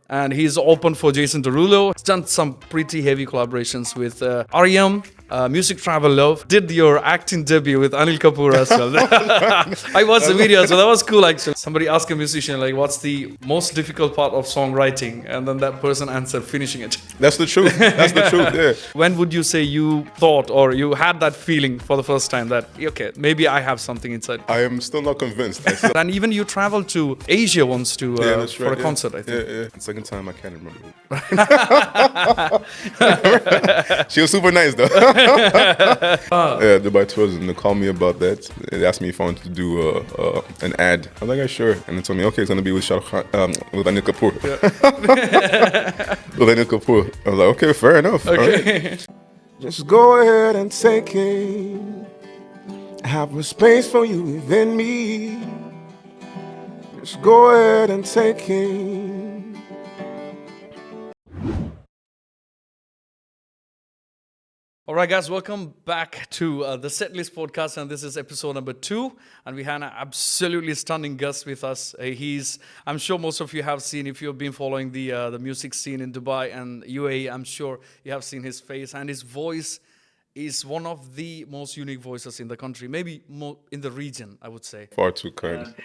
and he's open for Jason Derulo. He's done some pretty heavy collaborations with Aryam, Music Travel Love. Did your acting debut with Anil Kapoor as well. I watched the video, so that was cool actually. Somebody asked a musician, like, what's the most difficult part of songwriting? And then that person answered, finishing it. That's the truth. That's the truth, yeah. When would you say you thought or you had that feeling for the first time that, okay, maybe I have something inside? I am still not convinced. And even you traveled to Asia once to for a concert, I think. Yeah. The second time, I can't remember who. She was super nice, though. Yeah, Dubai Tours, and they called me about that. They asked me if I wanted to do an ad. I was like, yeah, sure. And they told me, okay, it's going to be with with Anil Kapoor. With Anil Kapoor. I was like, okay, fair enough. Okay. Right. Just go ahead and take it. Have a space for you within me. Just go ahead and take it. All right, guys, welcome back to the Setlist podcast, and this is episode number 2. And we had an absolutely stunning guest with us. I'm sure most of you have seen, if you've been following the music scene in Dubai and UAE, I'm sure you have seen his face, and his voice is one of the most unique voices in the country, maybe more in the region, I would say. Far too kind.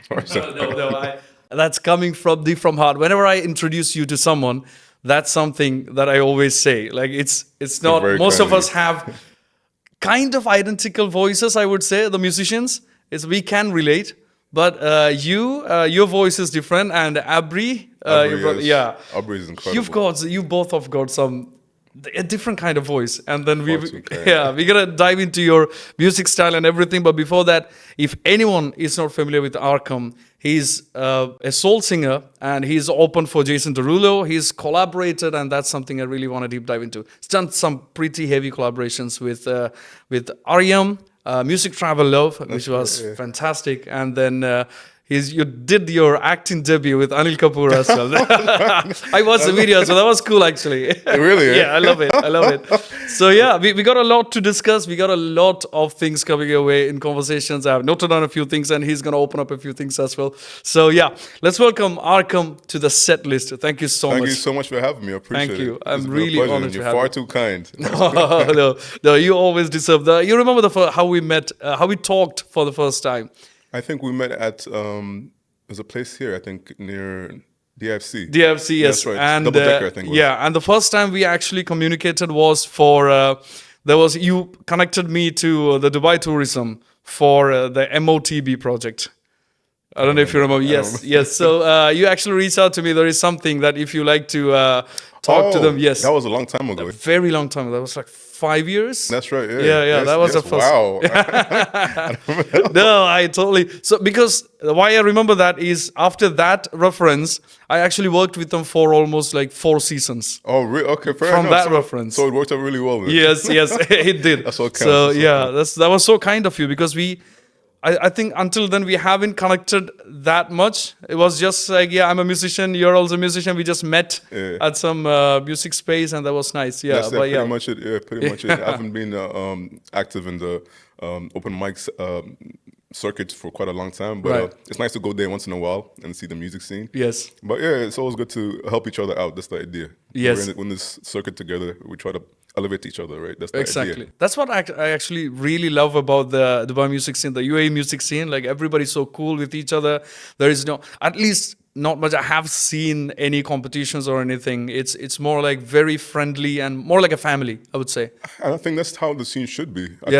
That's coming from heart. Whenever I introduce you to someone, that's something that I always say. Like it's not. Most of us have kind of identical voices. I would say the musicians we can relate, but your voice is different. And Abri, Abri is incredible. You both have got a different kind of voice, and then we're gonna dive into your music style and everything. But before that, if anyone is not familiar with Arqam, he's a soul singer, and he's open for Jason Derulo. He's collaborated, and that's something I really want to deep dive into. He's done some pretty heavy collaborations with Aryam, Music Travel Love, which was fantastic, and then. You did your acting debut with Anil Kapoor as well. I watched the video, so that was cool actually. Really? Yeah, I love it. So yeah, we got a lot to discuss. We got a lot of things coming your way in conversations. I have noted down a few things, and he's going to open up a few things as well. So yeah, let's welcome Arqam to the set list. Thank you so much. Thank you so much for having me. I appreciate it. Thank you. I'm it's really honored to have you. You're far too kind. No, you always deserve that. You remember how we met, how we talked for the first time? I think we met at there's a place here, I think near DFC. DFC, yes. That's right. And Double Decker, I think. Yeah, and the first time we actually communicated was for you connected me to the Dubai tourism for the MOTB project. I don't know if you remember. Yes. So you actually reached out to me. There is something that if you like to talk to them. Yes. That was a long time ago. A very long time ago. That was like 5 years. That's right. Yeah. Yes, that was the first. Wow. No, I totally. So because why I remember that is after that reference, I actually worked with them for almost like 4 seasons. Oh, really? Okay, fair from enough. That reference. So it worked out really well. Then. Yes, it did. That's what counts. So yeah, that was so kind of you because I think until then we haven't connected that much. It was just like, yeah, I'm a musician, you're also a musician. We just met at some music space, and that was nice. Yeah, that's pretty much it. Yeah, pretty much it. I haven't been active in the open mics circuit for quite a long time, but it's nice to go there once in a while and see the music scene. Yes. But yeah, it's always good to help each other out. That's the idea. Yes. We're in this circuit together. We try to elevate each other, right? That's the exactly. idea. That's what I actually really love about the Dubai music scene, the UAE music scene. Like everybody's so cool with each other. There is at least not much I have seen any competitions or anything. It's more like very friendly and more like a family, I would say. And I think that's how the scene should be. I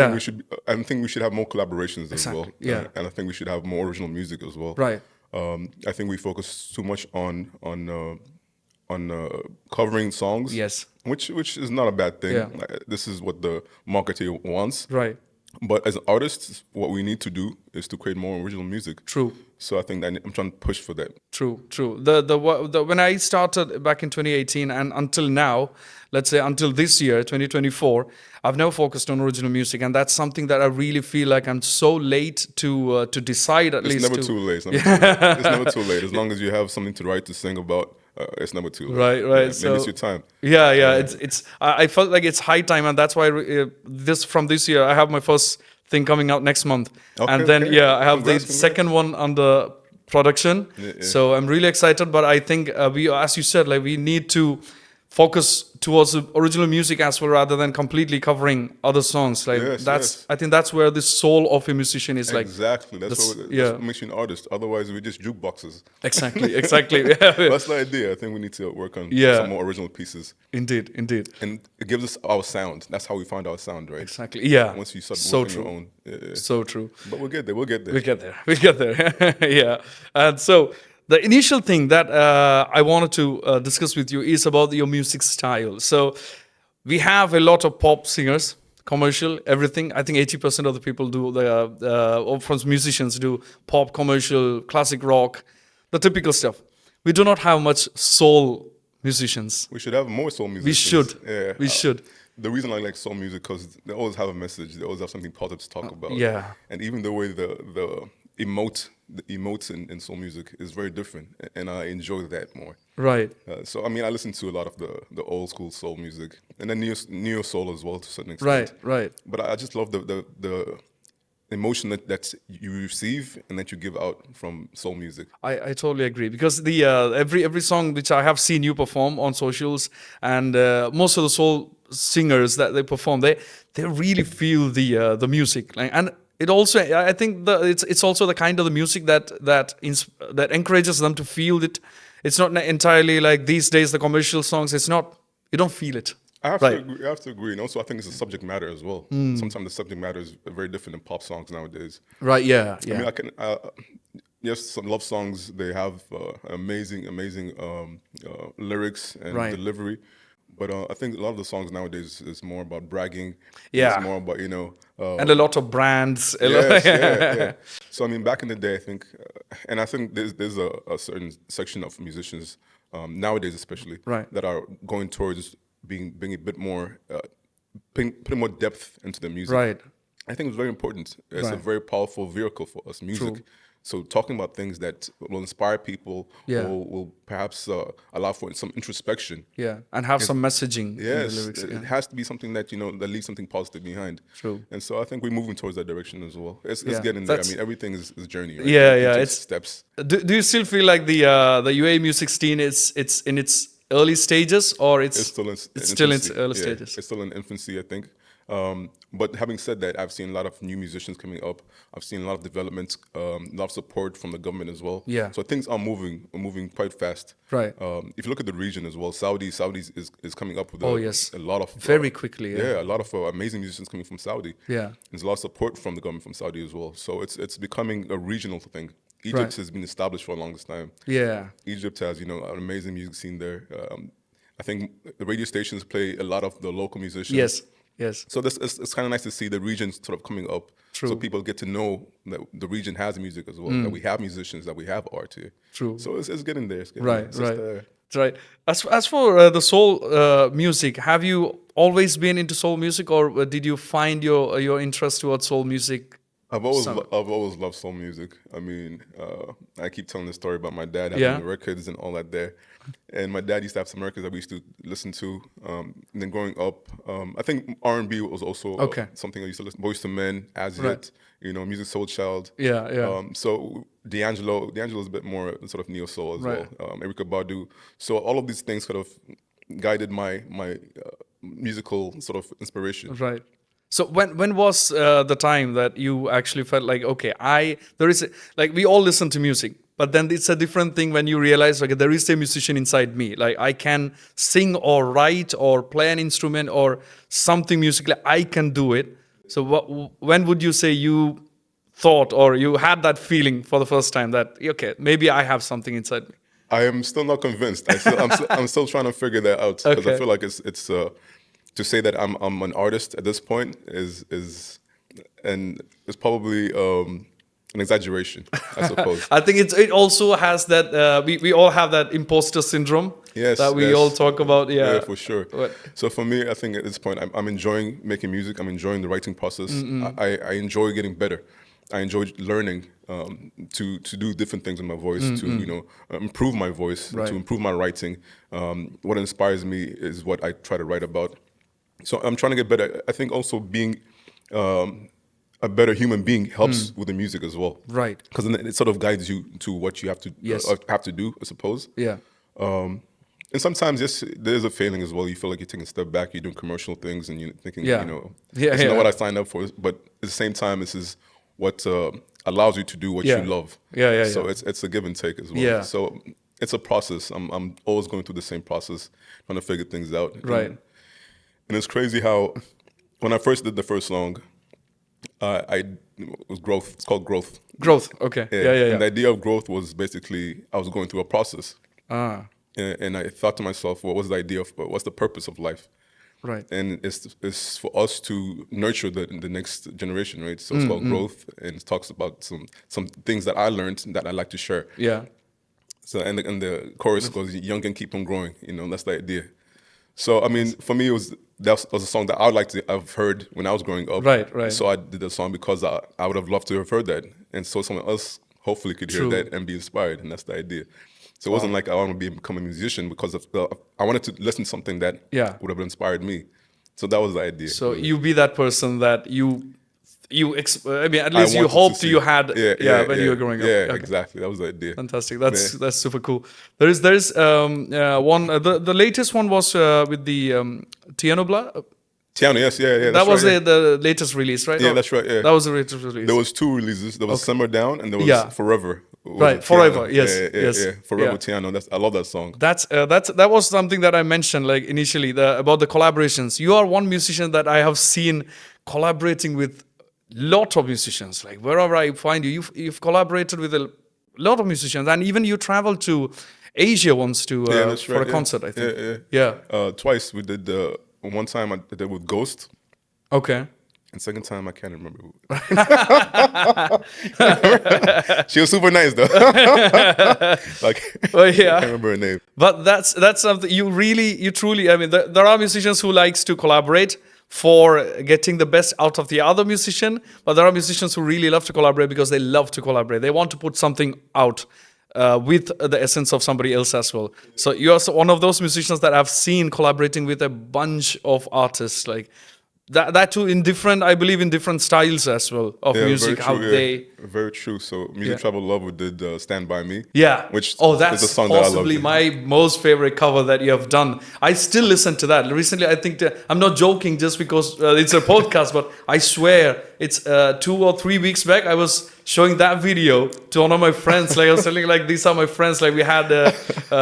think we should have more collaborations as well. Yeah. And I think we should have more original music as well. Right. I think we focus too much on covering songs. Yes. Which is not a bad thing. Yeah. This is what the marketer wants. Right. But as artists, what we need to do is to create more original music. True. So I think that I'm trying to push for that. True. The when I started back in 2018 and until now, let's say until this year, 2024, I've never focused on original music, and that's something that I really feel like I'm so late to decide. It's never too late. It's never too late. As long as you have something to write, to sing about. It's never too late. Right. Yeah, so maybe it's your time. Yeah. I felt like it's high time, and that's why this year I have my first thing coming out next month, and then I have the second one on the production. So I'm really excited. But I think as you said, like we need to focus towards the original music as well, rather than completely covering other songs. Like I think that's where the soul of a musician is. Like exactly. That's what makes you an artist. Otherwise, we're just jukeboxes. Exactly. That's the idea. I think we need to work on some more original pieces. Indeed. And it gives us our sound. That's how we find our sound, right? Exactly. Yeah. Once you start working your own. So true. But we'll get there. We'll get there. Yeah. And so the initial thing that I wanted to discuss with you is about your music style. So we have a lot of pop singers, commercial, everything. I think 80% of the people do from musicians do pop, commercial, classic rock, the typical stuff. We do not have much soul musicians. We should have more soul musicians. We should. Yeah. We should. The reason I like soul music because they always have a message. They always have something positive to talk about. Yeah. And even the way the emotes in soul music is very different, and I enjoy that more. Right. So I mean, I listen to a lot of the old school soul music, and then neo soul as well to a certain extent. Right. But I just love the emotion that you receive and that you give out from soul music. I totally agree, because the every song which I have seen you perform on socials, and most of the soul singers that they perform, they really feel the music, like, and it also, I think it's also the kind of the music that encourages them to feel it. It's not entirely like these days the commercial songs. It's not, you don't feel it. I have to agree. And also, I think it's the subject matter as well. Sometimes the subject matter is very different in pop songs nowadays. Right, yeah. I mean, yes, some love songs, they have amazing lyrics and delivery. But I think a lot of the songs nowadays is more about bragging. Yeah. It's more about, and a lot of brands. Yeah. So, I mean, back in the day, I think, and I think there's a certain section of musicians, nowadays especially, that are going towards being a bit more, putting more depth into the music. Right. I think it's very important. It's a very powerful vehicle for us, music. True. So talking about things that will inspire people, will perhaps allow for some introspection. Yeah, and have some messaging in the lyrics. It has to be something that, that leaves something positive behind. True. And so I think we're moving towards that direction as well. It's getting there. I mean, everything is a journey, right? It's steps. Do you still feel like the UAE music scene it's in its early stages, or it's still in its early stages? It's still in infancy, I think. But having said that, I've seen a lot of new musicians coming up. I've seen a lot of developments, a lot of support from the government as well. Yeah. So things are moving quite fast. Right. If you look at the region as well, Saudi is coming up with a lot of very quickly. Yeah, a lot of amazing musicians coming from Saudi. Yeah. There's a lot of support from the government from Saudi as well. So it's becoming a regional thing. Egypt has been established for the longest time. Yeah. Egypt has an amazing music scene there. I think the radio stations play a lot of the local musicians. Yes. So it's kind of nice to see the region sort of coming up. True. So people get to know that the region has music as well, that we have musicians, that we have art here. True. So it's getting there. Right. As for the soul music, have you always been into soul music, or did you find your interest towards soul music? I've always loved soul music. I mean, I keep telling the story about my dad having the records and all that there. And my dad used to have some records that we used to listen to. And then growing up, I think R&B was also something I used to listen to. Boys to Men, As Yet, Music Soul Child. Yeah. So D'Angelo's a bit more sort of neo soul as well. Erykah Badu. So all of these things kind of guided my musical sort of inspiration. Right. So when was the time that you actually felt like, okay, we all listen to music, but then it's a different thing when you realize, okay, there is a musician inside me. Like I can sing or write or play an instrument or something musically, I can do it. So when would you say you thought or you had that feeling for the first time that, okay, maybe I have something inside me? I am still not convinced. I'm still trying to figure that out, because I feel like it's to say that I'm an artist at this point is probably an exaggeration, I suppose. I think it also has that we all have that imposter syndrome that we all talk about. Yeah, for sure. So for me, I think at this point, I'm enjoying making music. I'm enjoying the writing process. I enjoy getting better. I enjoy learning to do different things in my voice, to improve my voice, to improve my writing. What inspires me is what I try to write about. So I'm trying to get better. I think also being a better human being helps with the music as well. Right. Because then it sort of guides you to what you have to do, I suppose. Yeah. And sometimes, yes, there is a failing as well. You feel like you're taking a step back, you're doing commercial things, and you're thinking, Yeah. you know, Yeah, it's not yeah. what I signed up for. But at the same time, this is what allows you to do what Yeah. you love. Yeah. So it's a give and take as well. Yeah. So it's a process. I'm always going through the same process, trying to figure things out. Right. And it's crazy how when I first did the first song, it was Growth. It's called Growth. Growth. Okay. Yeah. And the idea of growth was basically I was going through a process. Ah. And I thought to myself, what was the idea of, what's the purpose of life? Right. And it's for us to nurture the next generation, right? So it's called Growth, and it talks about some things that I learned that I like to share. Yeah. So and the chorus goes, "Young and keep on growing." You know, that's the idea. So I mean, for me, that was a song that I would like to have heard when I was growing up. Right. So I did the song because I would have loved to have heard that, and so someone else hopefully could hear that and be inspired, and that's the idea. So it wasn't like I want to become a musician because I wanted to listen to something that would have inspired me. So that was the idea. So you be that person that I mean, at least you hoped you had when you were growing up. Yeah, exactly. That was the idea. Fantastic. That's super cool. There's one. The latest one was with the Tiano Blass. Tiano, yes, yeah. That was the latest release, right? Yeah, that's right. Yeah, that was the latest release. There was 2 releases. There was Summer Down and there was Forever. Right, Forever. Yes, yeah. Forever Tiano. I love that song. That was something that I mentioned like initially about the collaborations. You are one musician that I have seen collaborating with lot of musicians. Like wherever I find you, you've collaborated with a lot of musicians, and even you traveled to Asia once for a concert. I think. Yeah. Twice we did. One time I did it with Ghost. Okay. And second time, I can't remember who. She was super nice though. Like, I can't remember her name. But that's something you truly. I mean, there are musicians who likes to collaborate for getting the best out of the other musician, but there are musicians who really love to collaborate because they love to collaborate. They want to put something out with the essence of somebody else as well. So you're one of those musicians that I've seen collaborating with a bunch of artists, like that too in different styles as well of music. Very true. So Music Travel Love, we did Stand By Me. Yeah. Which that's is a song possibly that I love. my most favorite cover that you have done. I still listen to that. Recently, I think, I'm not joking just because it's a podcast, but I swear it's 2 or 3 weeks back, I was showing that video to one of my friends. Like I was telling, like, these are my friends. Like we had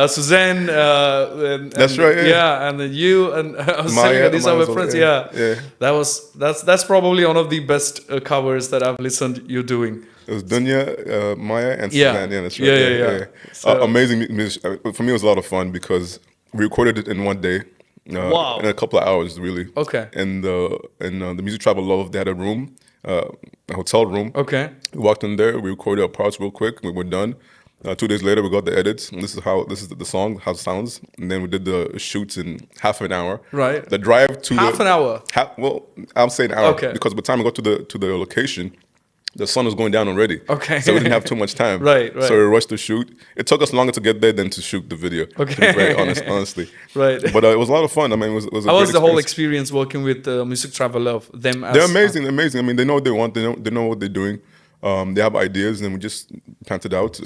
Suzanne. That's right. Yeah, and then you and I was telling these are my friends. Yeah. That's probably one of the best covers that I've listened you doing. It was Dunya, Maya, and Suzanne. Yeah, that's right. Yeah. So, amazing music. For me, it was a lot of fun because we recorded it in one day. Wow. In a couple of hours, really. Okay. And the Music Travel Love, they had a room, a hotel room. Okay. We walked in there, we recorded our parts real quick, we were done. 2 days later, we got the edits. And this is the song, how it sounds. And then we did the shoots in half an hour. Right. The drive to half an hour. Well, I'm saying an hour. Okay. Because by the time we got to the location, the sun was going down already. Okay. So we didn't have too much time. Right. So we rushed to shoot. It took us longer to get there than to shoot the video. Okay. To be very honestly. Right. But it was a lot of fun. I mean, it was a How great was the whole experience. experience working with Music Travel Love? They're amazing. I mean, they know what they want. They know what they're doing. They have ideas, and we just planned it out.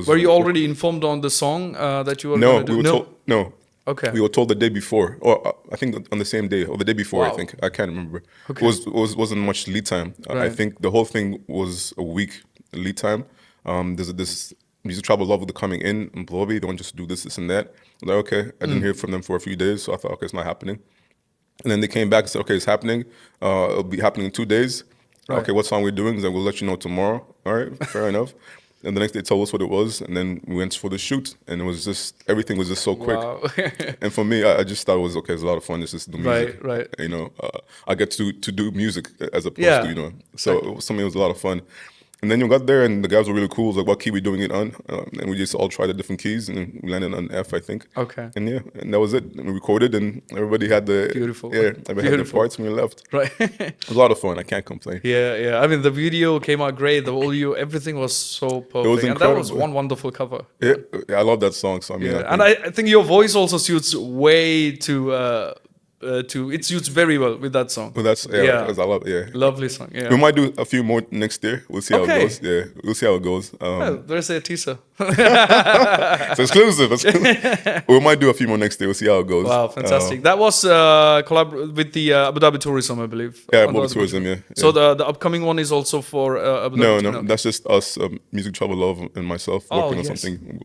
Were you already informed on the song that you were going to do? No. Okay. We were told the day before, or I think on the same day, or the day before. Wow. I think I can't remember. Okay. It wasn't much lead time. Right. I think the whole thing was a week lead time. There's this Music Travel Love with coming in Bollywood. They want just to do this and that. I was like, okay. I didn't hear from them for a few days, so I thought, okay, it's not happening. And then they came back and said, okay, it's happening. It'll be happening in 2 days. Right. Okay, what song we're doing? Then we'll let you know tomorrow. All right, fair enough. And the next day, told us what it was, and then we went for the shoot, and it was just everything was just so quick. Wow. And for me, I just thought it was okay. It's a lot of fun. It's just the music, Right. You know, I get to do music as opposed to So it was, something, it was a lot of fun. And then you got there, and the guys were really cool. It was like, what key we doing it on? And we just all tried the different keys, and we landed on F, I think. Okay. And and that was it. And we recorded, and everybody had the beautiful. Yeah, everybody had the parts, and we left. Right. It was a lot of fun. I can't complain. Yeah. I mean, the video came out great. The audio, everything was so perfect. It was incredible. And that was one wonderful cover. Yeah, I love that song. So I mean, I think your voice also suits way to it's used very well with that song. Well, that's because I love Lovely song. Yeah. We might do a few more next year. We'll see how it goes. Yeah, we'll see how it goes. There's a teaser. It's exclusive. We might do a few more next year. We'll see how it goes. Wow, fantastic. That was collab with the Abu Dhabi Tourism, I believe. Yeah, Abu Dhabi Tourism. Yeah. So the upcoming one is also for Abu Dhabi. No, that's just us, Music Travel Love and myself working on something.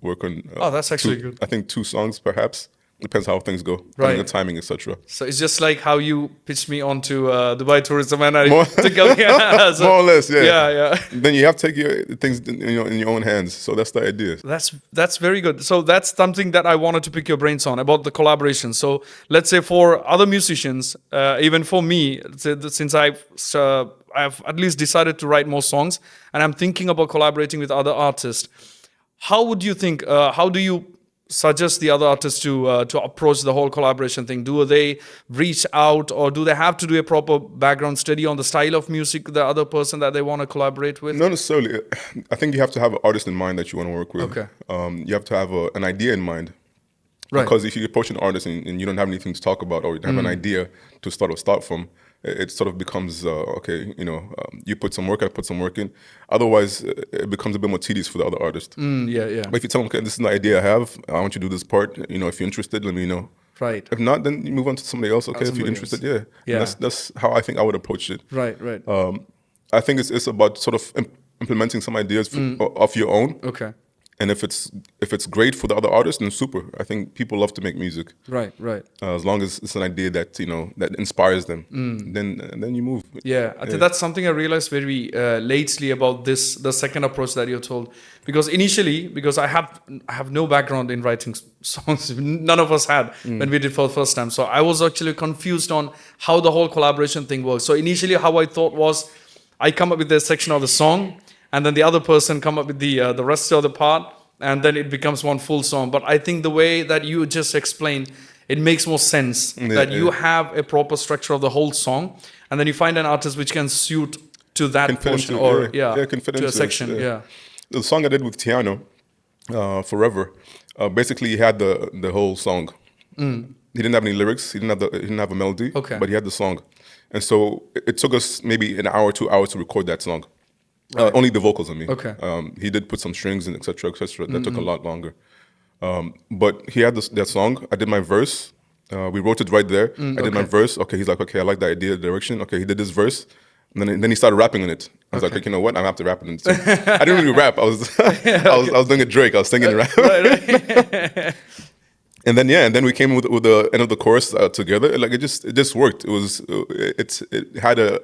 That's actually good. I think 2 songs perhaps. Depends how things go, right? The timing, etc. So it's just like how you pitched me onto Dubai Tourism, and I more or less, yeah. Yeah. Then you have to take your things in your own hands. So that's the idea. That's very good. So that's something that I wanted to pick your brains on about the collaboration. So let's say for other musicians, even for me, since I've at least decided to write more songs, and I'm thinking about collaborating with other artists. How would you think? How do you suggest the other artists to approach the whole collaboration thing? Do they reach out, or do they have to do a proper background study on the style of music the other person that they want to collaborate with? Not necessarily. I think you have to have an artist in mind that you want to work with. Okay. You have to have an idea in mind. Right. Because if you approach an artist and you don't have anything to talk about, or you don't have an idea to start from, it sort of becomes you put some work, I put some work in. Otherwise, it becomes a bit more tedious for the other artist. Yeah. But if you tell them, okay, this is the idea I have, I want you to do this part. If you're interested, let me know. Right. If not, then you move on to somebody else. Okay, if you're interested, yeah. That's how I think I would approach it. Right. I think it's about sort of implementing some ideas of your own. Okay. And if it's great for the other artist, then super. I think people love to make music. Right. As long as it's an idea that that inspires them, then you move. Yeah, I think that's something I realized very lately about the second approach that you told. Because initially, I have no background in writing songs, none of us had when we did for the first time. So I was actually confused on how the whole collaboration thing works. So initially, how I thought was, I come up with a section of the song, and then the other person come up with the rest of the part, and then it becomes one full song. But I think the way that you just explained, it makes more sense that you have a proper structure of the whole song, and then you find an artist which can suit to that portion to a section. The song I did with Tiano, Forever, basically he had the whole song. He didn't have any lyrics. He didn't have a melody. Okay. But he had the song, and so it took us maybe an hour, 2 hours to record that song. Right. Only the vocals on me. Okay. He did put some strings and etc. That took a lot longer. But he had that song. I did my verse. We wrote it right there. I did my verse. Okay, he's like, okay, I like the idea, the direction. Okay, he did this verse. And then he started rapping in it. I was like, you know what? I have to rap in it too. I didn't really rap. I was doing a Drake. I was singing rap. Right. And then we came with the end of the chorus together. Like it just worked. It had a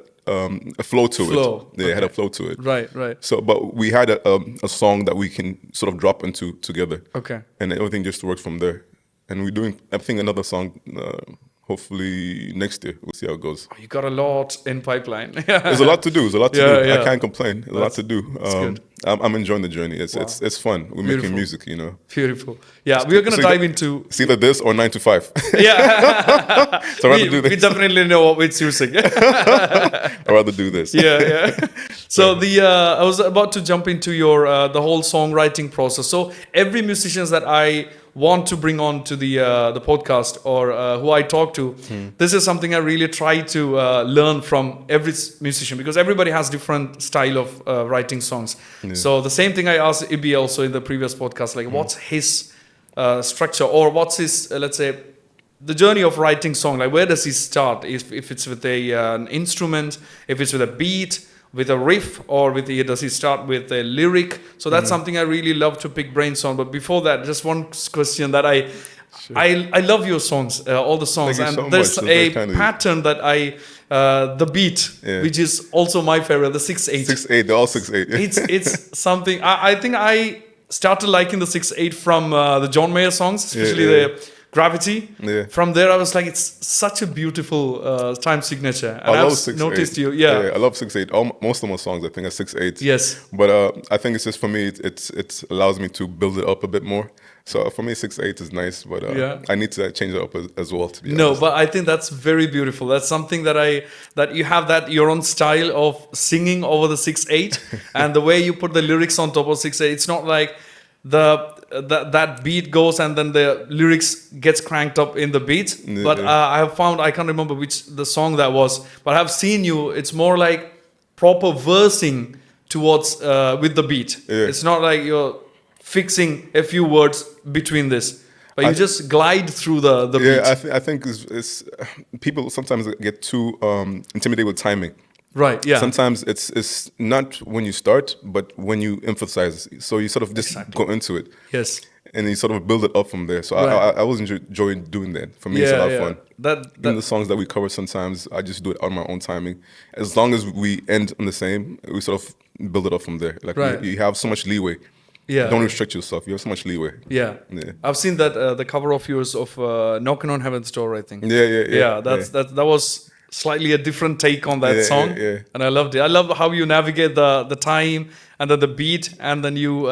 flow to it. Yeah, it had a flow to it. Right. So, but we had a song that we can sort of drop into together. Okay. And everything just worked from there. And we're doing, I think, another song. Hopefully next year. We'll see how it goes. You got a lot in pipeline. There's a lot to do. Yeah. I can't complain. There's a lot to do. Good. I'm enjoying the journey. It's fun. We're making music, Beautiful. Yeah, we're going to dive into... It's either this or 9 to 5. Yeah. So I'd rather do this. We definitely know what we're choosing. I'd rather do this. Yeah. So I was about to jump into your the whole songwriting process. So every musician that I want to bring on to the podcast, or who I talk to, this is something I really try to learn from every musician, because everybody has different style of writing songs. Yeah. So the same thing I asked Ibi also in the previous podcast, like what's his structure, or what's his, let's say, the journey of writing song, like where does he start? If it's with an instrument, if it's with a beat, with a riff, or does he start with a lyric? So that's something I really love to pick brains on. But before that, just one question that I love your songs, all the songs. Thank you and so there's much. a pattern that the beat, which is also my favorite, the 6/8. 6/8, they're all 6/8. It's something, I think I started liking the 6/8 from the John Mayer songs, especially the Gravity. Yeah. From there, I was like, it's such a beautiful time signature. And I love I've 6/8. noticed you. Yeah, I love 6/8. Most of my songs, I think, are 6/8. Yes. But I think it's just, for me, it allows me to build it up a bit more. So for me, 6/8 is nice, but I need to change it up as well, to be honest. No, but I think that's very beautiful. That's something that you have your own style of singing over the 6/8, and the way you put the lyrics on top of 6/8. It's not like that beat goes and then the lyrics gets cranked up in the beat. Yeah, But yeah. I have found, I can't remember which the song that was, but I've seen you. It's more like proper versing towards with the beat. Yeah. It's not like you're fixing a few words between this, but you just glide through the beat. Yeah, I think it's people sometimes get too intimidated with timing. Right. Yeah. Sometimes it's not when you start, but when you emphasize. So you sort of just go into it. Yes. And you sort of build it up from there. So Right. I always enjoy doing that. For me, it's a lot of fun. That Even the songs that we cover, sometimes I just do it on my own timing. As long as we end on the same, we sort of build it up from there. Like Right. you have so much leeway. Yeah. Don't restrict yourself. You have so much leeway. Yeah. I've seen that the cover of yours of Knocking on Heaven's Door, I think. Yeah. That was slightly a different take on that song, yeah. and I loved it. I love how you navigate the time and then the beat, and then you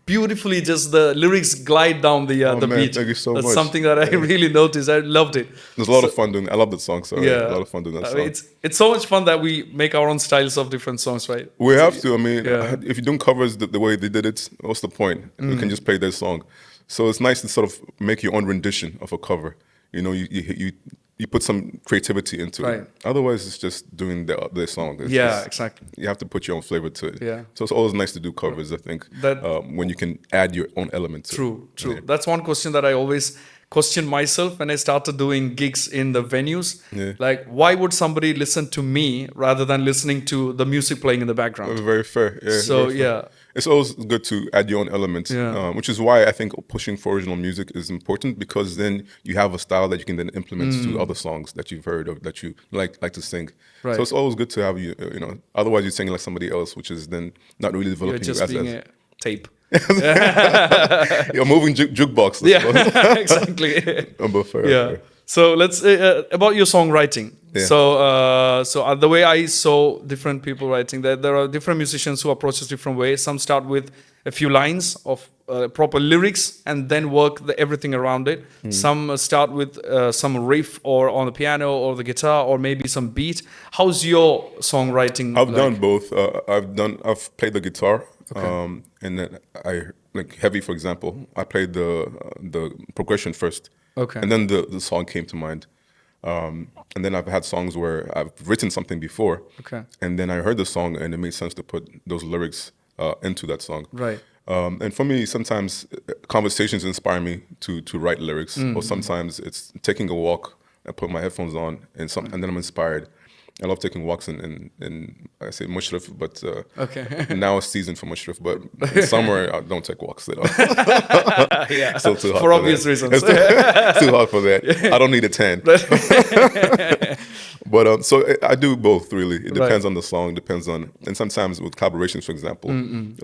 beautifully just the lyrics glide down the man, beat. thank you so That's much. something that I really noticed. I loved it. There's a lot of fun doing it. I love that song. So Yeah, a lot of fun doing that I song. mean, it's so much fun that we make our own styles of different songs, right? We have to. I mean, Yeah. if you're doing covers the way they did it, what's the point? You can just play their song. So it's nice to sort of make your own rendition of a cover. You know, you put some creativity into Right. it. Otherwise, it's just doing their song. It's Yeah, just- exactly. You have to put your own flavor to it. Yeah. So it's always nice to do covers, I think, That- when you can add your own element to it. True. Yeah. That's one question that I always question myself when I started doing gigs in the venues. Yeah. Like, why would somebody listen to me rather than listening to the music playing in the background? Very fair. Yeah, So, very fair. yeah. It's always good to add your own element, Yeah. which is why I think pushing for original music is important, because then you have a style that you can then implement to other songs that you've heard of that you like to sing. Right. So it's always good to have you know. Otherwise, you're singing like somebody else, which is then not really You're developing just you as being a tape. you're moving jukebox. Yeah, exactly. But fair, Yeah. fair. So let's about your songwriting. Yeah. So the way I saw different people writing, there are different musicians who approach this different ways. Some start with a few lines of proper lyrics and then work everything around it. Some start with some riff or on the piano or the guitar or maybe some beat. How's your songwriting? I've like? done both. I've played the guitar, and then I like heavy, for example. I played the progression first, Okay. and then the song came to mind. And then I've had songs where I've written something before, Okay. and then I heard the song, and it made sense to put those lyrics into that song. Right. And for me, sometimes conversations inspire me to write lyrics, or sometimes it's taking a walk. I put my headphones on, and then I'm inspired. I love taking walks in I say Mushrif, but Okay. now it's season for Mushrif. But in summer, I don't take walks at all. Yeah. Still too hot For for obvious that. reasons. It's too hot for that. I don't need a tan. But so I do both, really. It depends on the song, depends on, and sometimes with collaborations, for example,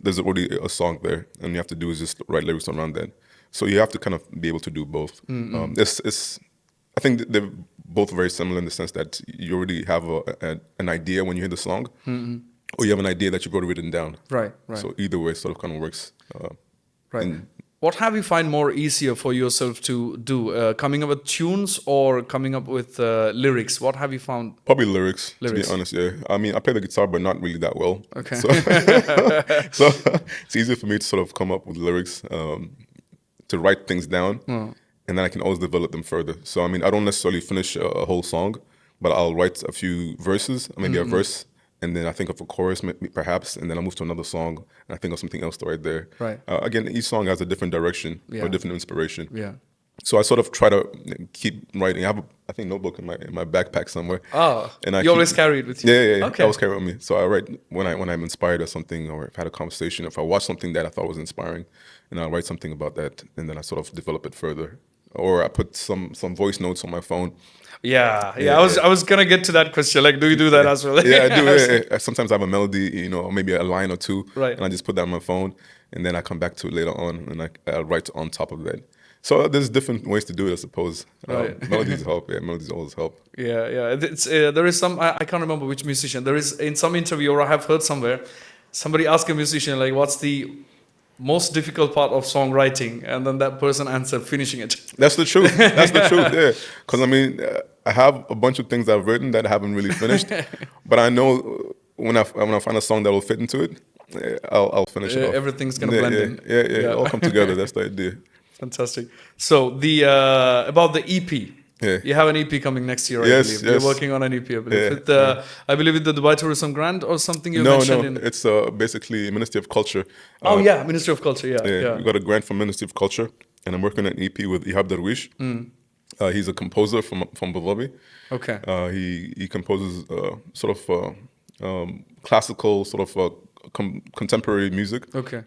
there's already a song there, and you have to do is just write lyrics around that. So you have to kind of be able to do both. I think they're both very similar in the sense that you already have an idea when you hear the song, or you have an idea that you've already written down. Right. So either way, sort of kind of works. Right. and- What have you find more easier for yourself to do? Coming up with tunes or coming up with lyrics? What have you found? Probably lyrics, Lyrics. to be honest. Yeah, I mean, I play the guitar, but not really that well. Okay. So it's easier for me to sort of come up with lyrics, to write things down, and then I can always develop them further. So I mean, I don't necessarily finish a whole song, but I'll write a few verses, maybe a verse, and then I think of a chorus, perhaps, and then I move to another song, and I think of something else right there. Right. Again, each song has a different direction Yeah. or different inspiration. Yeah. So I sort of try to keep writing. I have I think notebook in my backpack somewhere. Oh, And I you always keep- carry it with you? Yeah. Okay. I always carry it with me. So I write when I'm inspired or something, or if I had a conversation, if I watch something that I thought was inspiring, and I write something about that, and then I sort of develop it further. Or I put some voice notes on my phone. Yeah. Yeah, I was gonna get to that question. Like, do you do that as well? Yeah, I do. Yeah. Sometimes I have a melody, or maybe a line or two, Right. and I just put that on my phone, and then I come back to it later on, and I write on top of that. So there's different ways to do it, I suppose. Right. Melodies help. Yeah, melodies always help. Yeah. It's there is some I can't remember which musician. There is in some interview or I have heard somewhere, somebody asked a musician like, "What's the most difficult part of songwriting?" And then that person answered, "Finishing it." That's the truth. That's the truth. Yeah, because I mean, I have a bunch of things I've written that I haven't really finished, but I know when I find a song that will fit into it, I'll finish it off. Everything's gonna blend in. Yeah. All come together. That's the idea. Fantastic. So the about the EP. Yeah. You have an EP coming next year, I Yes, believe. yes. You're working on an EP, I believe. Yeah, With, I believe with the Dubai Tourism Grant or something you mentioned in... It's basically Ministry of Culture. Ministry of Culture, yeah. We got a grant from Ministry of Culture, and I'm working on an EP with Ihab Darwish. He's a composer from Abu Dhabi. Okay. He composes sort of classical, sort of contemporary music. Okay.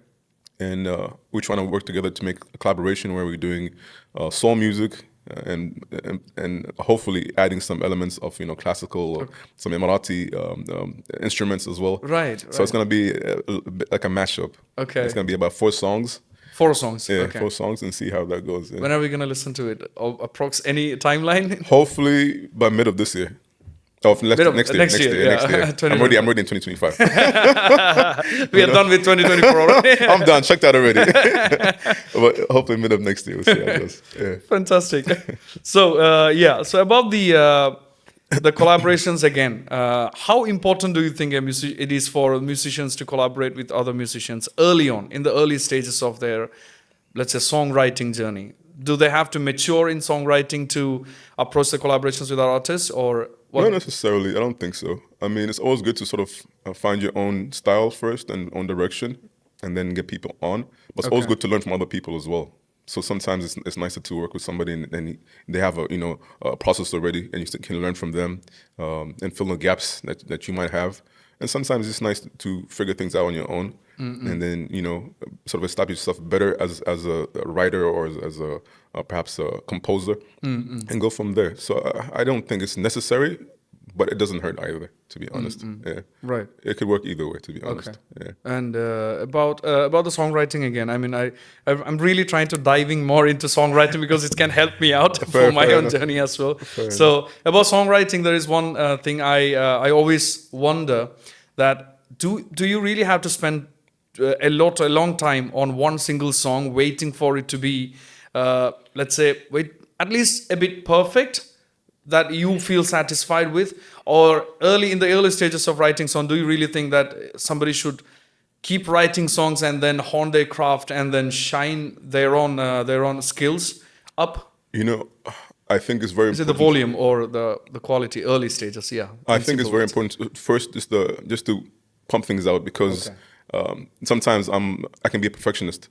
And we're trying to work together to make a collaboration where we're doing soul music and hopefully adding some elements of classical or some Emirati instruments as well. Right. So it's gonna be like a mashup. Okay. It's gonna be about 4 songs. 4 songs. Yeah, okay. 4 songs, and see how that goes. Yeah. When are we gonna listen to it? Approx any timeline? Hopefully by mid of this year. Oh, next year. I'm already in 2025. We are done with 2024 already. I'm done. Check that already. But hopefully mid of next year, we'll see how it goes. Yeah. Fantastic. So so about the collaborations again, how important do you think it is for musicians to collaborate with other musicians early on, in the early stages of their, let's say, songwriting journey? Do they have to mature in songwriting to approach the collaborations with our artists, or what? Not necessarily. I don't think so. I mean, it's always good to sort of find your own style first and own direction, and then get people on. But it's always good to learn from other people as well. So sometimes it's nicer to work with somebody and they have a process already, and you can learn from them and fill the gaps that you might have. And sometimes it's nice to figure things out on your own, and then sort of establish yourself better as a writer or as a perhaps a composer, and go from there. So I don't think it's necessary, but it doesn't hurt either, to be honest. Yeah. Right. It could work either way, to be honest. Okay. Yeah. And about the songwriting again, I mean, I'm really trying to diving more into songwriting because it can help me out for my own journey as well. So about songwriting, there is one thing I always wonder, that do you really have to spend a long time on one single song, waiting for it to be, let's say, at least a bit perfect, that you feel satisfied with? Or in the early stages of writing song, do you really think that somebody should keep writing songs and then hone their craft and then shine their own skills up? I think it's very important. Is it the volume or the quality, early stages? Yeah. I think it's very important. First is just to pump things out, because sometimes I can be a perfectionist.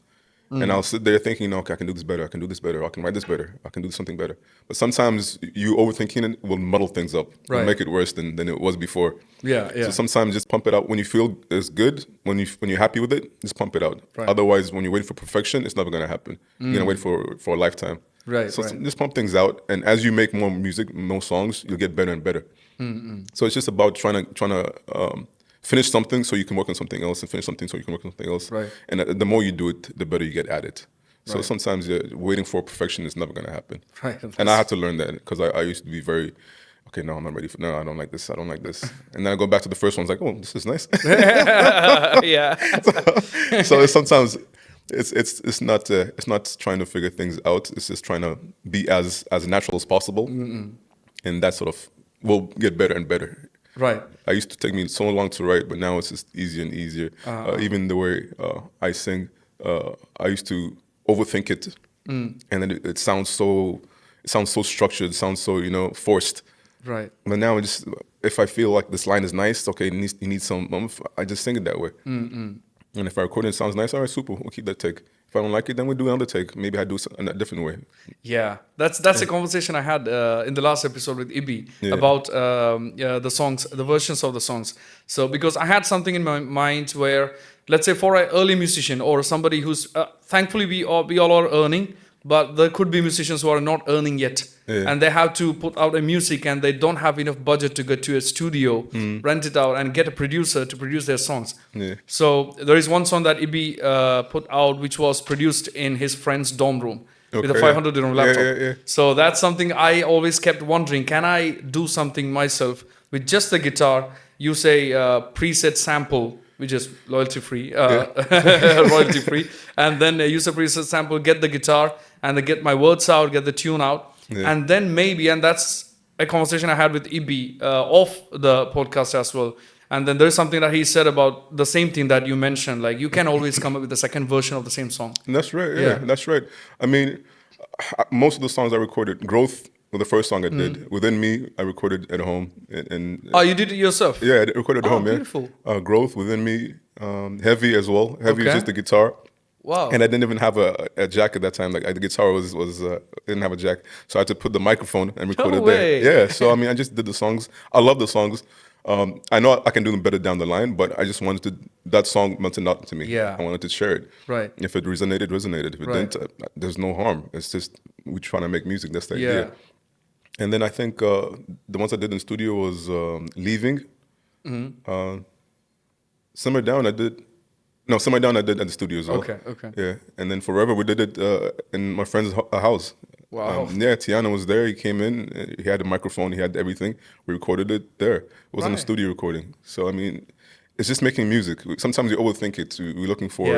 And I'll sit there thinking, okay, I can do this better, I can do this better, I can write this better, I can do something better. But sometimes you overthinking it will muddle things up, and make it worse than it was before. Yeah. So sometimes just pump it out when you feel it's good, when you're happy with it, just pump it out. Right. Otherwise, when you're waiting for perfection, it's never gonna happen. You're gonna wait for a lifetime. Right. So just pump things out, and as you make more music, more songs, you'll get better and better. So it's just about trying to finish something so you can work on something else, and finish something so you can work on something else. Right. And the more you do it, the better you get at it. So sometimes waiting for perfection is never going to happen. Right. And I had to learn that, because I used to be very, okay, no, I'm not ready no, I don't like this, I don't like this. And then I go back to the first one, it's like, oh, this is nice. Yeah. So sometimes it's not trying to figure things out. It's just trying to be as natural as possible. And that sort of will get better and better. Right. I used to take me so long to write, but now it's just easier and easier. Even the way I sing, I used to overthink it, and then it sounds so structured, it sounds so forced. Right. But now if I feel like this line is nice, okay, you need some, I just sing it that way. And if I record it, it sounds nice, all right, super, we'll keep that take. If I don't like it, then we'll do another take. Maybe I do it in a different way. Yeah, that's a conversation I had in the last episode with Ibi about the songs, the versions of the songs. So because I had something in my mind where, let's say for an early musician or somebody who's, thankfully we all are earning, but there could be musicians who are not earning yet. And they have to put out a music and they don't have enough budget to go to a studio, rent it out and get a producer to produce their songs. So there is one song that Ibi put out which was produced in his friend's dorm room with a 500 dirham laptop. So that's something I always kept wondering, can I do something myself with just the guitar, use a preset sample, which is royalty free, and then use a preset sample, get the guitar and then get my words out, get the tune out. And then maybe, and that's a conversation I had with Ibi off the podcast as well. And then there's something that he said about the same thing that you mentioned, like you can always come up with the second version of the same song. That's right. Yeah, that's right. I mean, most of the songs I recorded, Growth was the first song I did. Within Me, I recorded at home. Oh, you did it yourself? Yeah, I recorded at home. Beautiful. Yeah, Growth, Within Me, Heavy as well. Heavy is just the guitar. Wow. And I didn't even have a jack at that time. Like the guitar was didn't have a jack, so I had to put the microphone and record it there. Yeah. So I mean, I just did the songs. I love the songs. I know I can do them better down the line, but I just wanted that song meant a lot to me. Yeah. I wanted to share it. Right. If it resonated. If it didn't, there's no harm. It's just we're trying to make music. That's the idea. And then I think the ones I did in studio was Leaving. Simmer Down I did. No, Simmer Down I did at the studio as well. Okay. Yeah, and then Forever we did it in my friend's house. Wow. Yeah, Tiano was there. He came in. He had a microphone. He had everything. We recorded it there. It wasn't a studio recording. So I mean, it's just making music. Sometimes you overthink it. We're looking for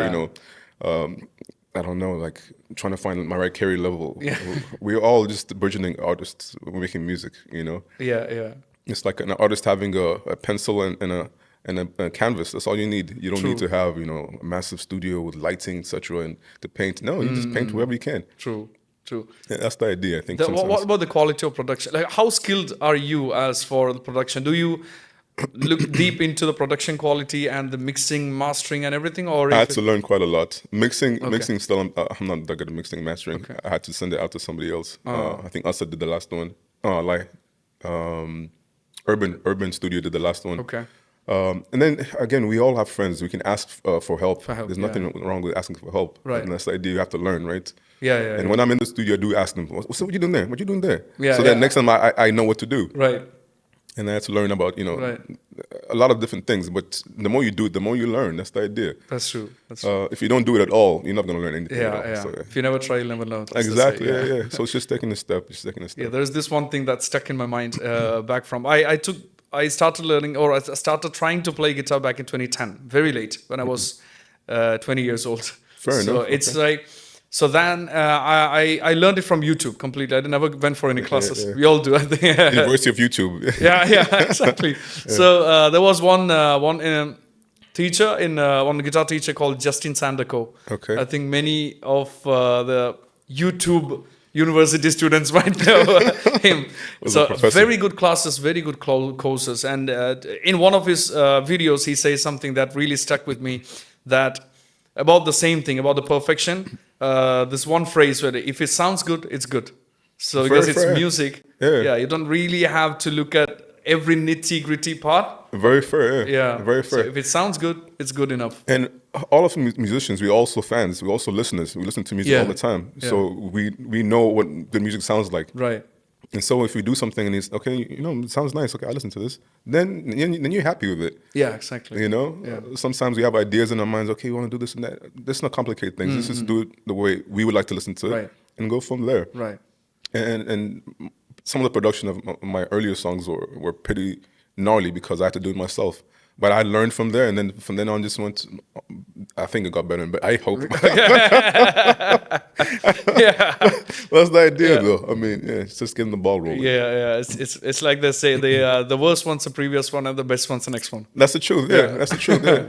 I don't know, like trying to find my right carry level. Yeah. We're all just burgeoning artists. We're making music. Yeah. It's like an artist having a pencil and a canvas. That's all you need. You don't need to have a massive studio with lighting, etc. and to paint. No, you just paint wherever you can. True. Yeah, that's the idea, I think. What about the quality of production? Like, how skilled are you as for the production? Do you look deep into the production quality and the mixing, mastering, and everything? Or I had to learn quite a lot. Mixing still, I'm not that good at mixing, mastering. Okay. I had to send it out to somebody else. I think Asa did the last one. Oh, I lie. Urban Studio did the last one. Okay. And then again, we all have friends. We can ask for help. There's nothing wrong with asking for help. Right. And that's the idea. You have to learn, right? Yeah. And when I'm in the studio, I do ask them, "What you doing there? What you doing there?" Yeah, so that next time I know what to do. Right. And I had to learn about a lot of different things. But the more you do it, the more you learn. That's the idea. That's true. If you don't do it at all, you're not going to learn anything. Yeah, at all. yeah. So, If you never try, you'll never know. Exactly. Yeah. So it's just taking a step. Yeah. There's this one thing that's stuck in my mind back from I started learning, or I started trying to play guitar back in 2010, very late, when I was 20 years old. Fair enough. It's like, so then I learned it from YouTube completely. I never went for any classes. Yeah. We all do, I think. University of YouTube. yeah, exactly. So there was one teacher, one guitar teacher called Justin Sanderco. Okay. I think many of the YouTube university students might know him. So very good classes, very good courses. And in one of his videos, he says something that really stuck with me, that about the same thing, about the perfection. This one phrase where if it sounds good, it's good. So because it's music, you don't really have to look at every nitty gritty part. Very fair, Yeah. Very fair. So if it sounds good, it's good enough. And all of musicians, we're also fans, we're also listeners. We listen to music all the time. Yeah. So we know what the music sounds like. Right. And so if we do something and it's, okay, it sounds nice, okay, I listen to this, then you're happy with it. Yeah, exactly. Yeah. Sometimes we have ideas in our minds, okay, we want to do this and that. Let's not complicate things. Let's just do it the way we would like to listen to it and go from there. Right. And some of the production of my earlier songs were pretty gnarly because I had to do it myself. But I learned from there, and then from then on, just went. I think it got better, but I hope. Yeah, that's the idea, though. I mean, it's just getting the ball rolling. Yeah. It's like they say, the worst one's the previous one, and the best one's the next one. That's the truth. Yeah, that's the truth. Yeah.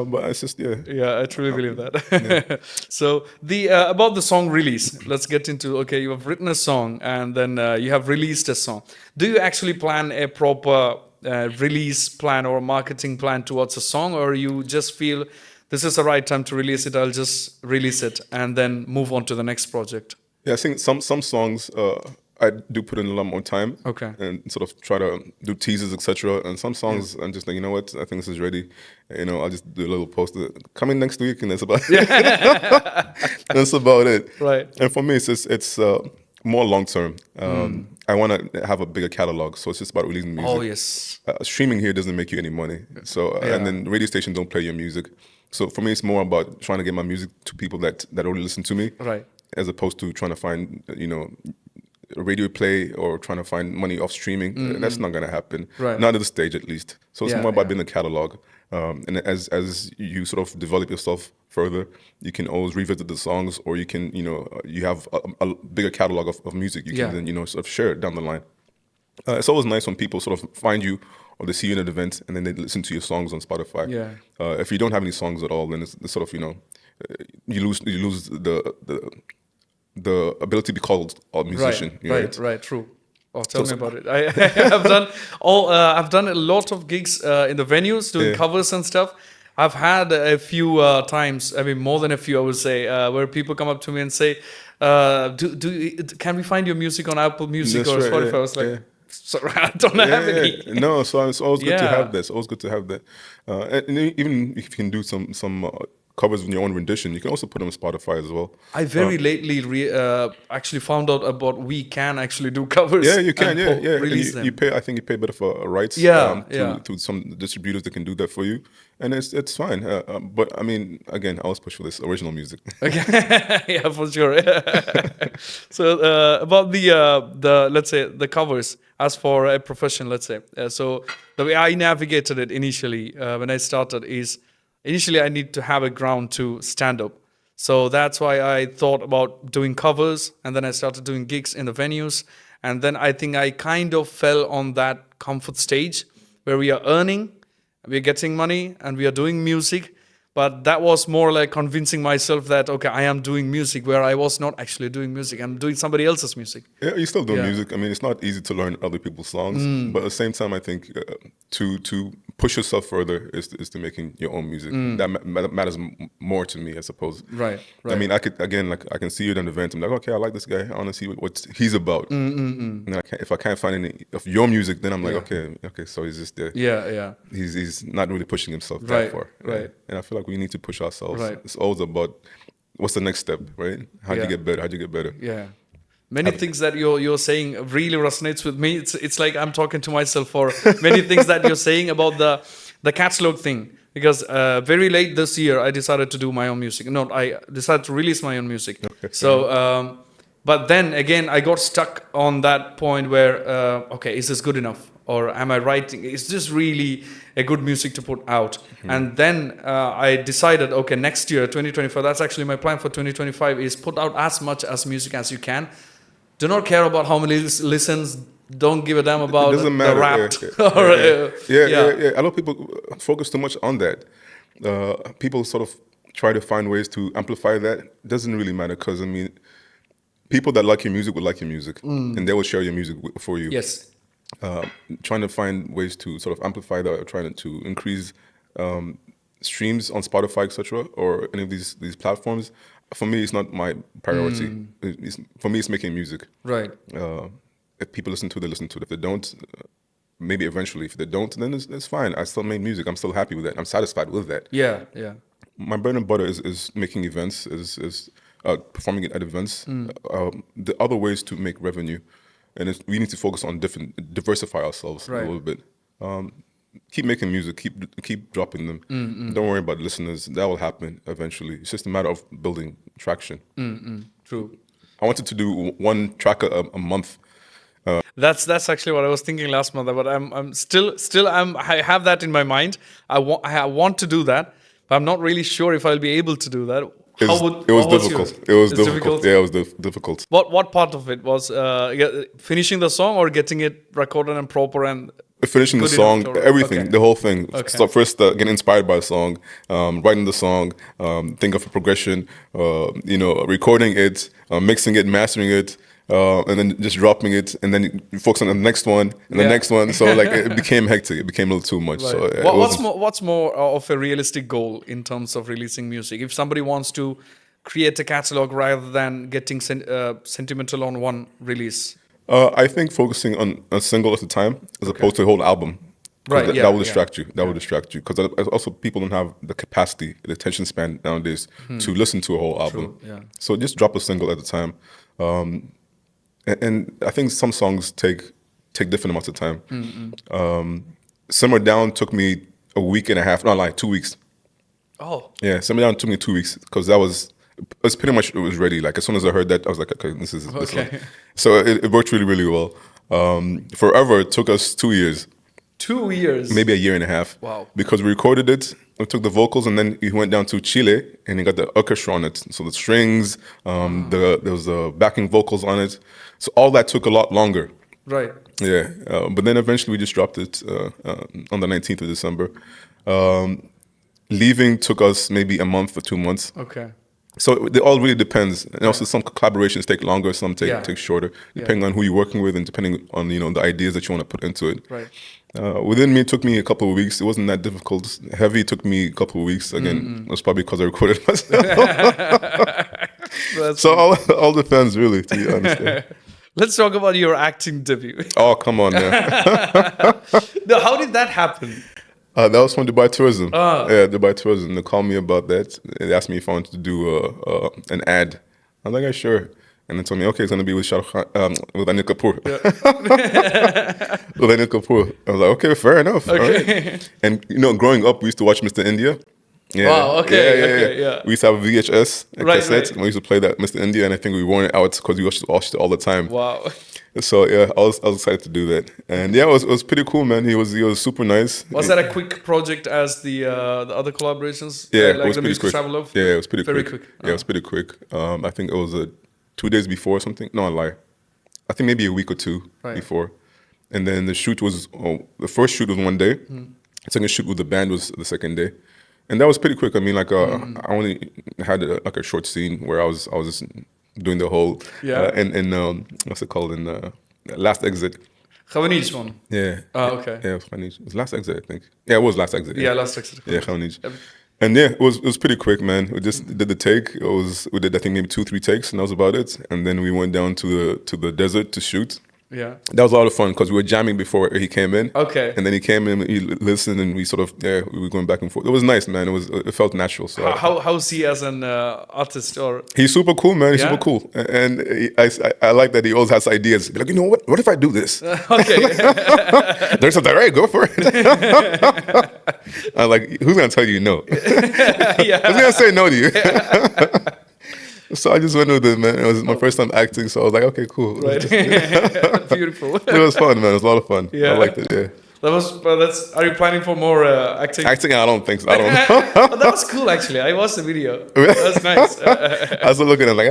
But it's just Yeah, I truly believe that. So about the song release, let's get into. Okay, you have written a song, and then you have released a song. Do you actually plan a proper release plan or marketing plan towards a song, or you just feel this is the right time to release it, I'll just release it and then move on to the next project? Yeah, I think some songs I do put in a lot more time. Okay. And sort of try to do teasers, etc. And some songs I'm just like, you know what, I think this is ready. I'll just do a little poster coming next week, and that's about that's about it. Right. And for me, it's more long term. I want to have a bigger catalog, so it's just about releasing music. Oh yes. Streaming here doesn't make you any money, so and then radio stations don't play your music. So for me, it's more about trying to get my music to people that already listen to me, Right. as opposed to trying to find radio play or trying to find money off streaming. That's not going to happen, Right. not at this stage at least. So it's Yeah, more about yeah. being a catalog. And as you sort of develop yourself further, you can always revisit the songs, or you can, you have a bigger catalog of music you can Yeah. then, sort of share it down the line. It's always nice when people sort of find you or they see you in an event and then they listen to your songs on Spotify. Yeah. If you don't have any songs at all, then it's sort of, you lose the ability to be called a musician. Right, true. Oh, tell me about it. I've done a lot of gigs in the venues doing covers and stuff. I've had a few times, I mean more than a few, I would say, where people come up to me and say, can we find your music on Apple Music or Spotify? I was like, sorry, I don't have any. No, so it's always good to have that. It's always good to have that. And even if you can do some covers in your own rendition, you can also put them on Spotify as well. I very lately actually found out about we can actually do covers. Yeah, you can. Release them. You pay. I think you pay a bit of rights. To some distributors that can do that for you, and it's fine. But I mean, again, I always push for this original music. Okay, yeah, for sure. So about the let's say the covers as for a profession, let's say. So the way I navigated it initially when I started is. Initially, I need to have a ground to stand up. So that's why I thought about doing covers. And then I started doing gigs in the venues. And then I think I kind of fell on that comfort stage where we are earning, we're getting money, and we are doing music. But that was more like convincing myself that, okay, I am doing music where I was not actually doing music. I'm doing somebody else's music. Yeah, you're still doing music. I mean, it's not easy to learn other people's songs. But at the same time, I think to push yourself further is to making your own music. That matters more to me, I suppose. Right. I mean, I can see you at an event. I'm like, okay, I like this guy. I want to see what he's about. And if I can't find any of your music, then I'm like, okay, so he's just there. Yeah. He's not really pushing himself that far. Right. And I feel like we need to push ourselves. Right. It's always about what's the next step, right? How do you get better? How do you get better? Yeah. Many things that you're saying really resonates with me. It's like I'm talking to myself for many things that you're saying about the catalog thing. Because very late this year, I decided to do my own music. No, I decided to release my own music. Okay. So, but then again, I got stuck on that point where, okay, is this good enough? Or am I writing? Is this really a good music to put out? And then I decided, okay, next year, 2025, that's actually my plan for 2025, is put out as much as music as you can. Do not care about how many listens. Don't give a damn about the rap. Yeah. A lot of people focus too much on that. People sort of try to find ways to amplify that. It doesn't really matter because, I mean, people that like your music will like your music. And they will share your music for you. Yes. Trying to find ways to sort of amplify that, or trying to increase streams on Spotify, etc., or any of these platforms. For me, it's not my priority. For me, it's making music. Right. If people listen to it, they listen to it. If they don't, maybe eventually. If they don't, then it's fine. I still make music. I'm still happy with that. I'm satisfied with that. Yeah. My bread and butter is making events, is performing at events. The other ways to make revenue. And we need to focus on diversify ourselves a little bit. Keep making music, keep dropping them. Don't worry about listeners. That will happen eventually. It's just a matter of building traction. True. I wanted to do one track a month. That's actually what I was thinking last month. But I'm still I have that in my mind. I want to do that, but I'm not really sure if I'll be able to do that. It was difficult. It was difficult. Yeah, it was difficult. What part of it was finishing the song or getting it recorded and proper and finishing the song, everything, the whole thing. So first, getting inspired by a song, writing the song, think of a progression, recording it, mixing it, mastering it, and then just dropping it, and then you focus on the next one and the next one. So like it became hectic. It became a little too much. Right. So what's more of a realistic goal in terms of releasing music? If somebody wants to create a catalog rather than getting sentimental on one release. I think focusing on a single at a time as opposed to a whole album. Right, that will distract you. That will distract you. Because also people don't have the capacity, the attention span nowadays to listen to a whole album. True, So just drop a single at a time. And I think some songs take different amounts of time. Simmer Down took me a week and a half, 2 weeks. Oh. Yeah, Simmer Down took me 2 weeks because it was ready. Like as soon as I heard that, I was like, okay, this is this one. So it worked really, really well. Forever it took us 2 years. 2 years? Maybe a year and a half. Wow. Because we recorded it, we took the vocals, and then he went down to Chile and he got the orchestra on it. So the strings, there was the backing vocals on it. So all that took a lot longer. Right. Yeah, but then eventually we just dropped it on the 19th of December. Leaving took us maybe a month or 2 months. Okay. So it all really depends. And also some collaborations take longer, some take shorter, depending on who you're working with and depending on the ideas that you want to put into it. Right. Within me, it took me a couple of weeks. It wasn't that difficult. Heavy took me a couple of weeks. Again, it was probably because I recorded myself. So all depends, really, to be honest. Yeah. Let's talk about your acting debut. Oh, come on, man. No, how did that happen? That was from Dubai Tourism. Yeah, Dubai Tourism. They called me about that. They asked me if I wanted to do an ad. I was like, yeah, sure. And they told me, okay, it's going to be with with Anil Kapoor. With Anil Kapoor. I was like, okay, fair enough. Okay. All right. And, growing up, we used to watch Mr. India. Yeah. Wow, okay, yeah. We used to have a VHS, cassette, right. and we used to play that Mr. India, and I think we worn it out because we watched it all the time. Wow. So yeah, I was excited to do that, and yeah, it was pretty cool, man. He was super nice. Was that a quick project as the other collaborations? Yeah, like it was the pretty quick. Yeah, it was pretty very quick. quick. Yeah, it was pretty quick. I think it was 2 days before or something. No, I lie. I think maybe a week or two before, and then the shoot was the first shoot was 1 day. The second shoot with the band was the second day. And that was pretty quick. I mean, like I only had a short scene where I was just doing the whole in what's it called in Last Exit. Khawanij one. Yeah. Oh, okay. Yeah, it was Khawanij. It was Last Exit, I think. Yeah, it was Last Exit. Yeah, Last Exit. Yeah, Khawanij. And yeah, it was pretty quick, man. We just did the take. We did I think maybe 2-3 takes, and that was about it. And then we went down to the desert to shoot. Yeah. That was a lot of fun because we were jamming before he came in. Okay. And then he came in, he listened, and we we were going back and forth. It was nice, man. It felt natural. So how's he as an artist or? He's super cool, man. He's super cool, and I like that he always has ideas. Be like, what? What if I do this? Okay. There's something, all right, go for it. I'm like, who's gonna tell you no? Who's gonna say no to you? So I just went with it, man. It was my first time acting, so I was like, okay, cool. Right. Beautiful. It was fun, man. It was a lot of fun. Yeah. I liked it, yeah. Are you planning for more acting? Acting, I don't think so. I don't know. That was cool, actually. I watched the video. That was nice. I was looking at it like,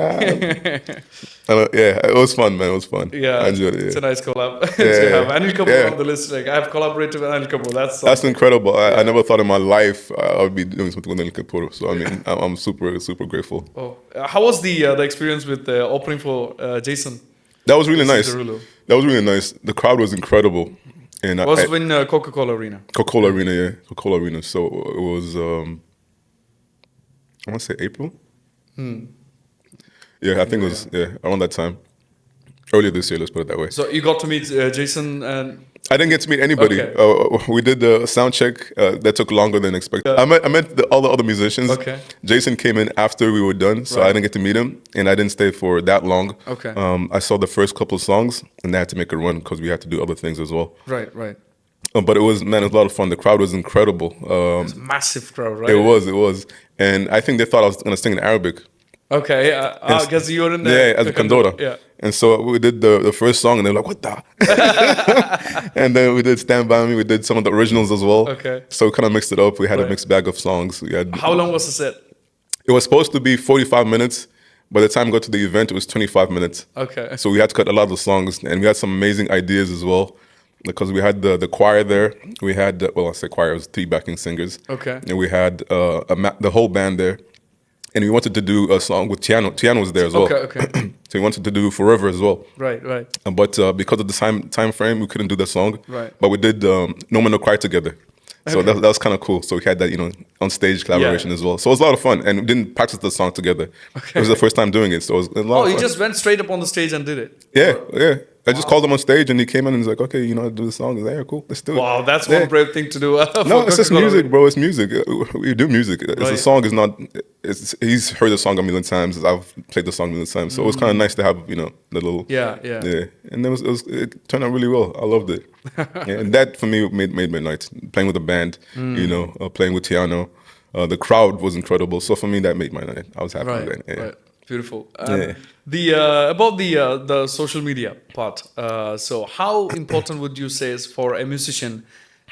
yeah, it was fun, man. It was fun. Yeah. I enjoyed it. Yeah. It's a nice collab to have. Anil Kapoor on the list. Like, I have collaborated with Anil Kapoor. That's incredible. I never thought in my life I would be doing something with Anil Kapoor. So, I mean, I'm super, super grateful. Oh. How was the experience with opening for Jason? That was really nice. Derulo. That was really nice. The crowd was incredible. And was in Coca-Cola Arena. Coca-Cola Arena, yeah. Coca-Cola Arena. So it was, I want to say April? Yeah, I think it was around that time. Earlier this year, let's put it that way. So you got to meet Jason and... I didn't get to meet anybody. Okay. We did the sound check that took longer than expected. I met all the other musicians. Okay. Jason came in after we were done, so I didn't get to meet him, and I didn't stay for that long. Okay. I saw the first couple of songs, and I had to make a run because we had to do other things as well. Right. But it was a lot of fun. The crowd was incredible. It was a massive crowd, right? It was. And I think they thought I was going to sing in Arabic. Okay, I guess you were in there. Yeah, as a Kandora. Yeah. And so we did the first song, and they were like, what the? And then we did Stand By Me. We did some of the originals as well. Okay. So we kind of mixed it up. We had a mixed bag of songs. How long was the set? It was supposed to be 45 minutes. By the time we got to the event, it was 25 minutes. Okay. So we had to cut a lot of the songs, and we had some amazing ideas as well. Because we had the choir there. We had, I say choir, it was 3 backing singers. Okay. And we had the whole band there. And we wanted to do a song with Tiano. Tiano was there as well. Okay. So we wanted to do Forever as well. Right. But because of the time frame, we couldn't do that song. Right. But we did No Man No Cry together. So that was kind of cool. So we had that, on stage collaboration as well. So it was a lot of fun. And we didn't practice the song together. Okay. It was the first time doing it. So it was a lot of fun. You just went straight up on the stage and did it? Yeah. I just called him on stage and he came in and he's like, okay, I do the song. I was like, yeah, cool, let's do it. Wow, that's one brave thing to do. No, it's just music, bro. It's music. We do music. The song is not, he's heard the song a million times. I've played the song a million times. So it was kind of nice to have, the little. Yeah. And it turned out really well. I loved it. And that for me made my night. Playing with the band, playing with Tiano. The crowd was incredible. So for me, that made my night. I was happy with that. Yeah. Right. Beautiful. About the social media part. So how important would you say is for a musician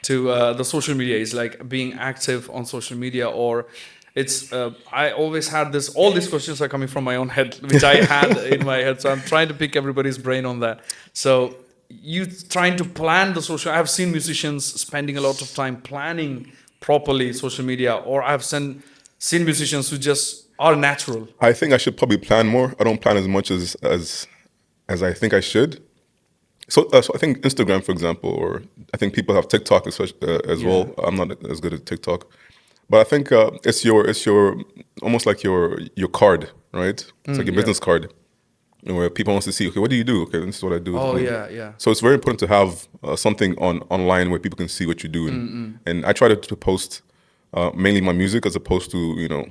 to the social media? Is like being active on social media, or it's? I always had all these questions are coming from my own head, which I had in my head. So I'm trying to pick everybody's brain on that. So you trying to plan the social. I've seen musicians spending a lot of time planning properly social media, or I've seen musicians who just are natural. I think I should probably plan more. I don't plan as much as I think I should. So I think Instagram, for example, or I think people have TikTok as well. I'm not as good at TikTok, but I think it's your almost like your card, right? It's like your business card, where people want to see, okay, what do you do? Okay, this is what I do. Oh yeah. So it's very important to have something online where people can see what you do, and I try to post mainly my music as opposed to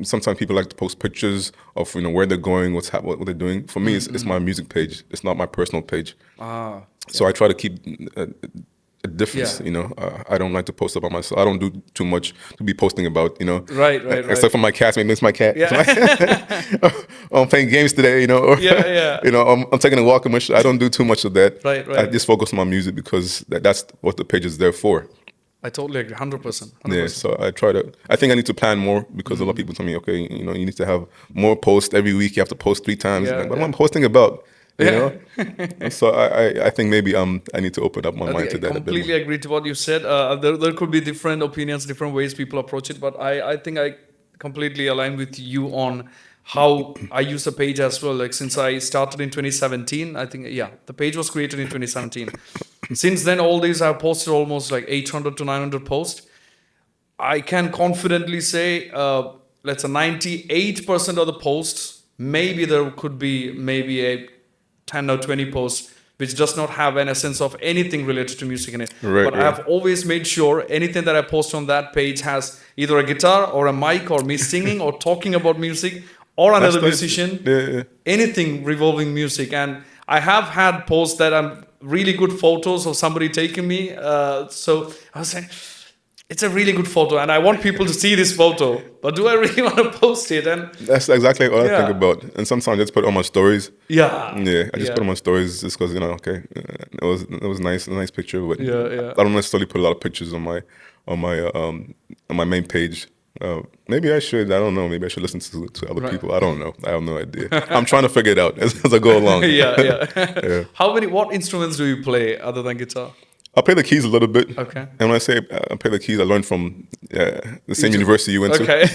sometimes people like to post pictures of where they're going, what they're doing. For me, it's my music page. It's not my personal page. So I try to keep a difference. I don't like to post about myself. I don't do too much to be posting about. Right. Except for my cats. Maybe it's my cat. Yeah. I'm playing games today. I'm taking a walk. I don't do too much of that. Right. I just focus on my music because that's what the page is there for. I totally agree, 100%. Yeah, so I think I need to plan more because a lot of people tell me, okay, you need to have more posts every week. You have to post 3 times. What am I posting about? You know? So I think maybe I need to open up my mind to that a bit more. I completely agree to what you said. There could be different opinions, different ways people approach it, but I think I completely align with you on how I use the page as well. Like since I started in 2017, I think, the page was created in 2017. Since then, all these I've posted almost like 800 to 900 posts. I can confidently say, let's say 98% of the posts, maybe there could be maybe a 10 or 20 posts which does not have an essence of anything related to music in it. But I've always made sure anything that I post on that page has either a guitar or a mic or me singing or talking about music or another musician, anything revolving music. And I have had posts that I'm really good photos of somebody taking me. So I was saying, it's a really good photo and I want people to see this photo, but do I really want to post it? And that's exactly what I think about. And sometimes I just put it on my stories. I just put on my stories just because, it was nice, a nice picture. But I don't necessarily put a lot of pictures on my main page. Maybe I should. I don't know. Maybe I should listen to other people. I don't know. I have no idea. I'm trying to figure it out as I go along. What instruments do you play other than guitar? I play the keys a little bit. Okay. And when I say I play the keys, I learned from the same university you went to. Okay.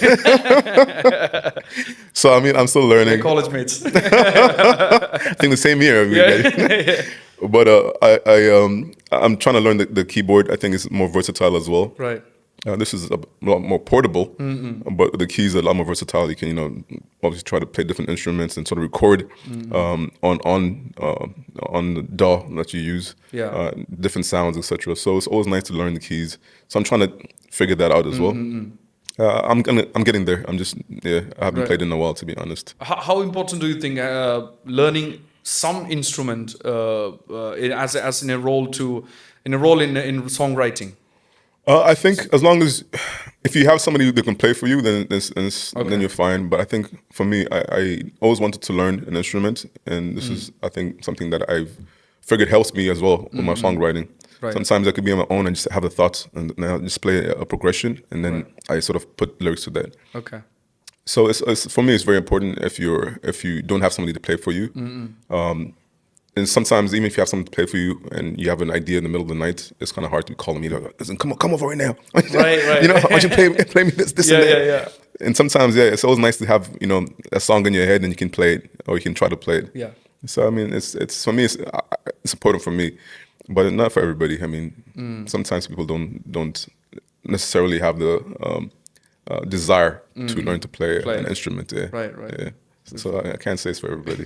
So I'm still learning. College mates. I think the same year. But I'm trying to learn the keyboard. I think it's more versatile as well. Right. This is a lot more portable, but the keys are a lot more versatile. You can, obviously try to play different instruments and sort of record on the DAW that you use, different sounds, etc. So it's always nice to learn the keys. So I'm trying to figure that out as well. I'm getting there. I haven't played in a while, to be honest. How important do you think learning some instrument as in a role in songwriting? I think as long as if you have somebody that can play for you, then you're fine. But I think for me, I always wanted to learn an instrument, and this is I think something that I've figured helps me as well with my songwriting. Right. Sometimes I could be on my own and just have the thoughts and I'll just play a progression, and then I sort of put lyrics to that. Okay. So it's for me, it's very important if you don't have somebody to play for you. And sometimes even if you have someone to play for you and you have an idea in the middle of the night, it's kind of hard to call me. Listen, come over right now. Right. Why don't you play me this and that? Yeah. And sometimes, it's always nice to have a song in your head and you can play it or you can try to play it. Yeah. So I mean, it's for me, it's important for me, but not for everybody. I mean, sometimes people don't necessarily have the desire to learn to play an instrument. Yeah. Right. Yeah. So I can't say it's for everybody.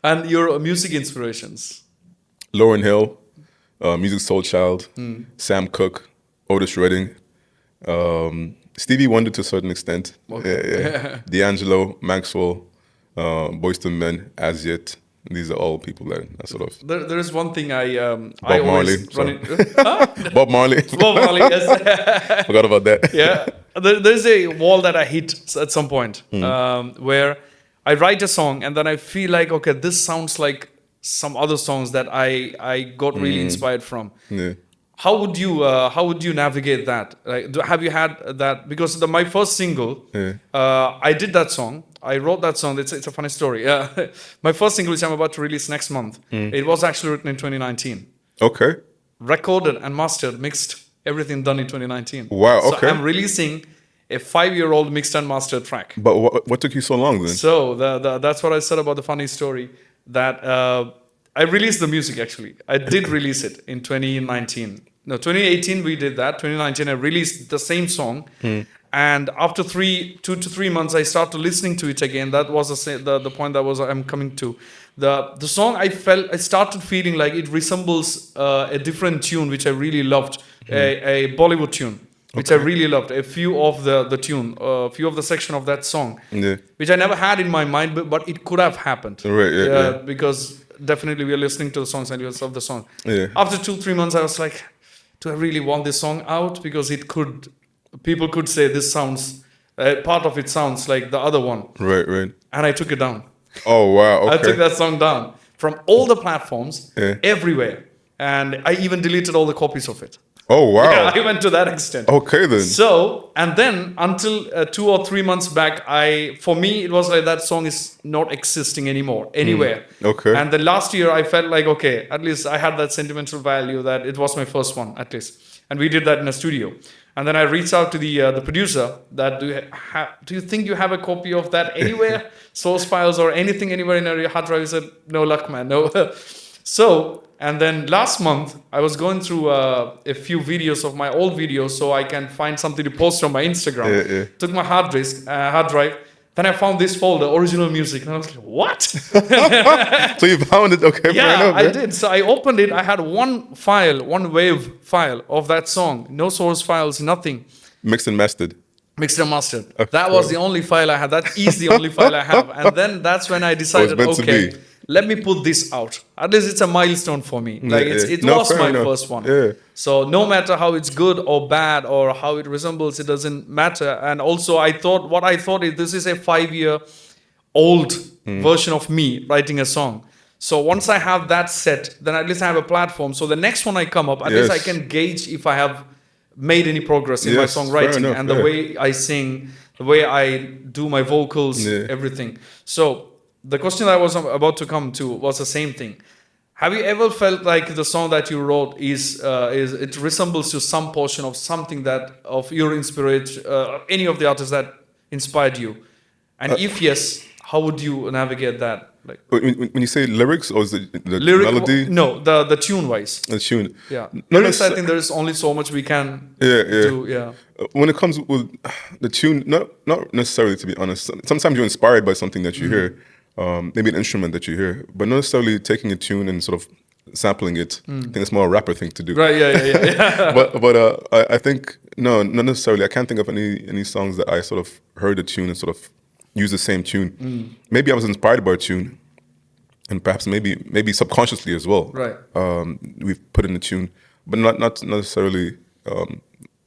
And your music inspirations? Lauryn Hill, Music Soul Child, Sam Cooke, Otis Redding, Stevie Wonder to a certain extent. Okay. D'Angelo, Maxwell, Boyz II Men, As Yet. These are all people that I sort of... There is one thing I always run into... Bob Marley. Bob Marley, yes. Forgot about that. Yeah. There's a wall that I hit at some point where I write a song and then I feel like, okay, this sounds like some other songs that I got really inspired from. Yeah. how would you navigate that? Like, have you had that? Because my first single, I did that song. I wrote that song. It's a funny story. My first single, which I'm about to release next month, it was actually written in 2019. Okay. Recorded and mastered, mixed, everything done in 2019. Wow. Okay. So I'm releasing a 5-year-old mixed and mastered track. But what took you so long then? So that's what I said about the funny story, that I released the music actually. I did release it in 2019. No, 2018 we did that. 2019 I released the same song. And after 2 to 3 months, I started listening to it again. That was the point that I'm coming to. The song I started feeling like it resembles a different tune, which I really loved, a Bollywood tune. Which I really loved. A few of the tune, a few of the section of that song, which I never had in my mind, but it could have happened. Right, because definitely we are listening to the songs and we love the song. Yeah. After 2-3 months, I was like, do I really want this song out? Because people could say this sounds, part of it sounds like the other one. Right. And I took it down. Oh, wow. Okay. I took that song down from all the platforms, everywhere. And I even deleted all the copies of it. Oh, wow. Yeah, I went to that extent. Okay, then. So, and then until 2 or 3 months back, for me, it was like that song is not existing anymore, anywhere. Okay. And the last year, I felt like, okay, at least I had that sentimental value that it was my first one, at least. And we did that in a studio. And then I reached out to the producer that, do you think you have a copy of that anywhere? Source files or anything anywhere in your hard drive? He said, no luck, man, no. So, and then last month, I was going through a few videos of my old videos so I can find something to post on my Instagram. Took my hard drive. Then I found this folder, original music. And I was like, what? So you found it, okay? Yeah, I did. So I opened it. I had one wave file of that song. No source files, nothing. Mixed and mastered. Mixed and mastered. That was the only file I had. That is the only file I have. And then that's when I decided, okay, let me put this out. At least it's a milestone for me. Like it was my first one. Yeah. So no matter how it's good or bad or how it resembles, it doesn't matter. And also I thought is this is a 5-year-old version of me writing a song. So once I have that set, then at least I have a platform. So the next one I come up, at least I can gauge if I have made any progress in my songwriting and the way I sing, the way I do my vocals, everything. So the question that I was about to come to was the same thing. Have you ever felt like the song that you wrote is it resembles to some portion of something that of your inspiration, any of the artists that inspired you? And if yes, how would you navigate that? Like when you say lyrics or is it the melody? No, the tune wise. The tune. Yeah. Lyrics, I think there is only so much we can do. Yeah. When it comes with the tune, not necessarily, to be honest. Sometimes you're inspired by something that you hear. Maybe an instrument that you hear, but not necessarily taking a tune and sort of sampling it. I think it's more a rapper thing to do. Right, yeah. but I think, no, not necessarily. I can't think of any songs that I sort of heard a tune and sort of use the same tune. Maybe I was inspired by a tune, and perhaps maybe subconsciously as well. Right. We've put in a tune, but not necessarily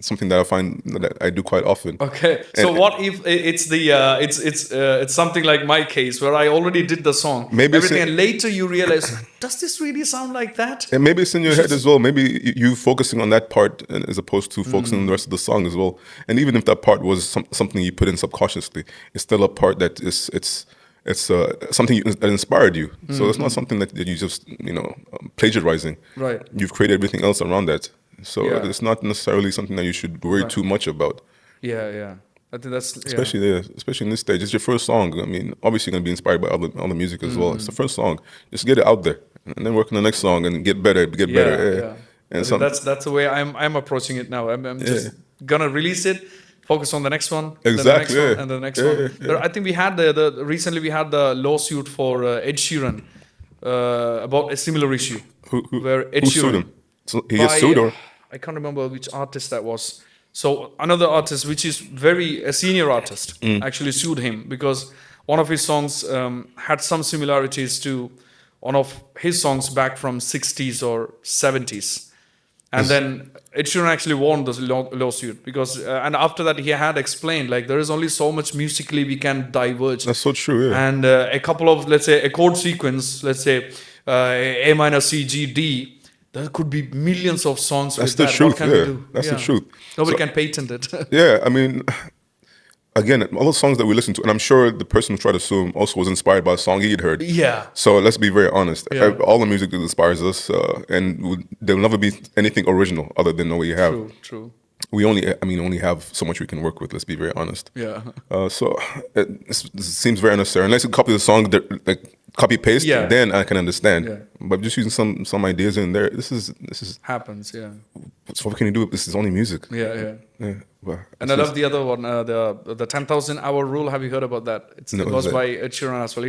something that I find that I do quite often. Okay. So what if it's it's something like my case where I already did the song, maybe everything, and later you realize, does this really sound like that? And maybe it's in your head as well. Maybe you focusing on that part as opposed to focusing on the rest of the song as well. And even if that part was something you put in subconsciously, it's still a part that it's something that inspired you. So it's not something that you just plagiarizing. Right. You've created everything else around that. So it's not necessarily something that you should worry too much about. Yeah. I think that's especially in this stage. It's your first song. I mean, obviously you're gonna be inspired by all the music as well. It's the first song. Just get it out there, and then work on the next song and get better. Yeah. And that's the way I'm approaching it now. I'm just gonna release it. Focus on the next one, exactly, and the next one. I think we had recently we had the lawsuit for Ed Sheeran about a similar issue. Where Ed Sheeran sued him? So he gets sued, or I can't remember which artist that was. So another artist, which is a senior artist, actually sued him because one of his songs had some similarities to one of his songs back from 60s or 70s. And then Ed Sheeran actually won this lawsuit because, and after that he had explained like there is only so much musically we can diverge. That's so true, yeah. And a couple of, let's say, a chord sequence, let's say A minor, C, G, D, there could be millions of songs That's with the that. truth. What can Yeah, we do? that's the truth. Nobody So- can patent it. Yeah, I mean, again, all the songs that we listen to, and I'm sure the person who tried to sue him also was inspired by a song he'd heard. Yeah. So let's be very honest. Yeah. All the music that inspires us, there'll never be anything original other than what we have. True. We only have so much we can work with. Let's be very honest. Yeah. So it seems very unnecessary. Unless you copy the song, like copy paste, Yeah. then I can understand. Yeah. But just using some ideas in there, this is Happens, yeah. so what can you do? This is only music. Yeah. But And I love the other one, the 10,000 hour rule. Have you heard about that? No, it what's was that? by Ed Sheeran as well.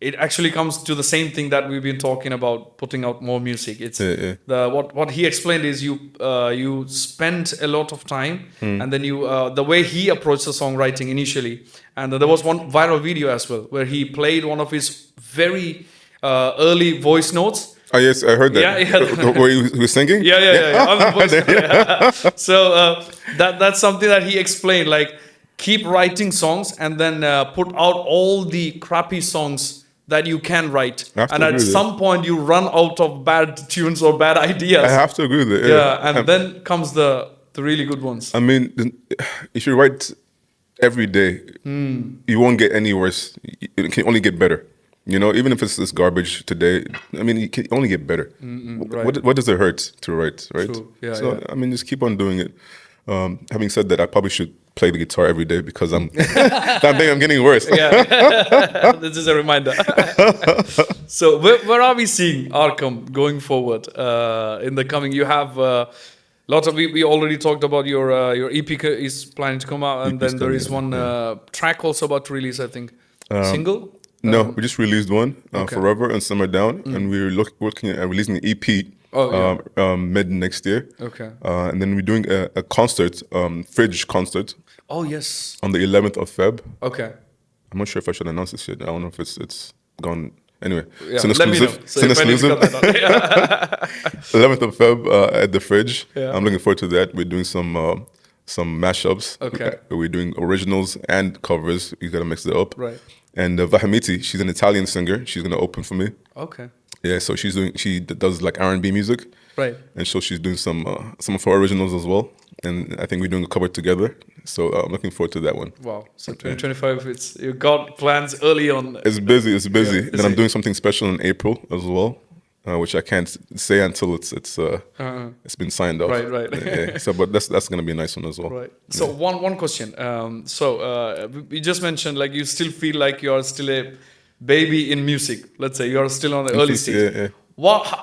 It actually comes to the same thing that we've been talking about, putting out more music. It's what he explained is you spend a lot of time, and then you the way he approached the songwriting initially, and there was one viral video as well where he played one of his very early voice notes. Oh yes, I heard that. Yeah. Where he was singing. Yeah. On the voice note, yeah. So that's something that he explained. Like, keep writing songs and then put out all the crappy songs that you can write, and at some point you run out of bad tunes or bad ideas. I have to agree with it. Yeah, and then comes the really good ones. I mean, if you write every day, you won't get any worse. It can only get better. You know, even if it's this garbage today, I mean, it can only get better. Right. What does it hurt to write, right? True. Yeah, so, yeah. I mean, just keep on doing it. Having said that, I probably should play the guitar every day because I think I'm getting worse. Yeah, this is a reminder. So where are we seeing Arqam going forward in the coming? You have lots of. We already talked about your EP is planning to come out, and then there is one track also about to release. I think single. No, we just released one, Okay. Forever and Summer Down, and we're working at releasing an EP mid next year. Okay. And then we're doing a concert, Fridge concert, Oh yes. on the 11th of Feb. Okay. I'm not sure if I should announce this yet. I don't know if it's gone. Anyway, Yeah, it's an let me know. exclusive. So It's an if I need to exclusive. cut that out. 11th of Feb at the Fridge. Yeah. I'm looking forward to that. We're doing some mashups. Okay. We're doing originals and covers. You gotta mix it up. Right. And Vahamiti, she's an Italian singer. She's gonna open for me. Okay. Yeah, so she does like R&B music, Right. and so she's doing some of her originals as well. And I think we're doing a cover together. So I'm looking forward to that one. Wow. So 2025, you got plans early on. It's busy. Yeah, Then I'm doing something special in April as well, which I can't say until it's been signed off. Right. Yeah. So, but that's gonna be a nice one as well. Right. So one question. We just mentioned, like, you still feel like you are still a baby in music. Let's say you are still on the early stage. Yeah.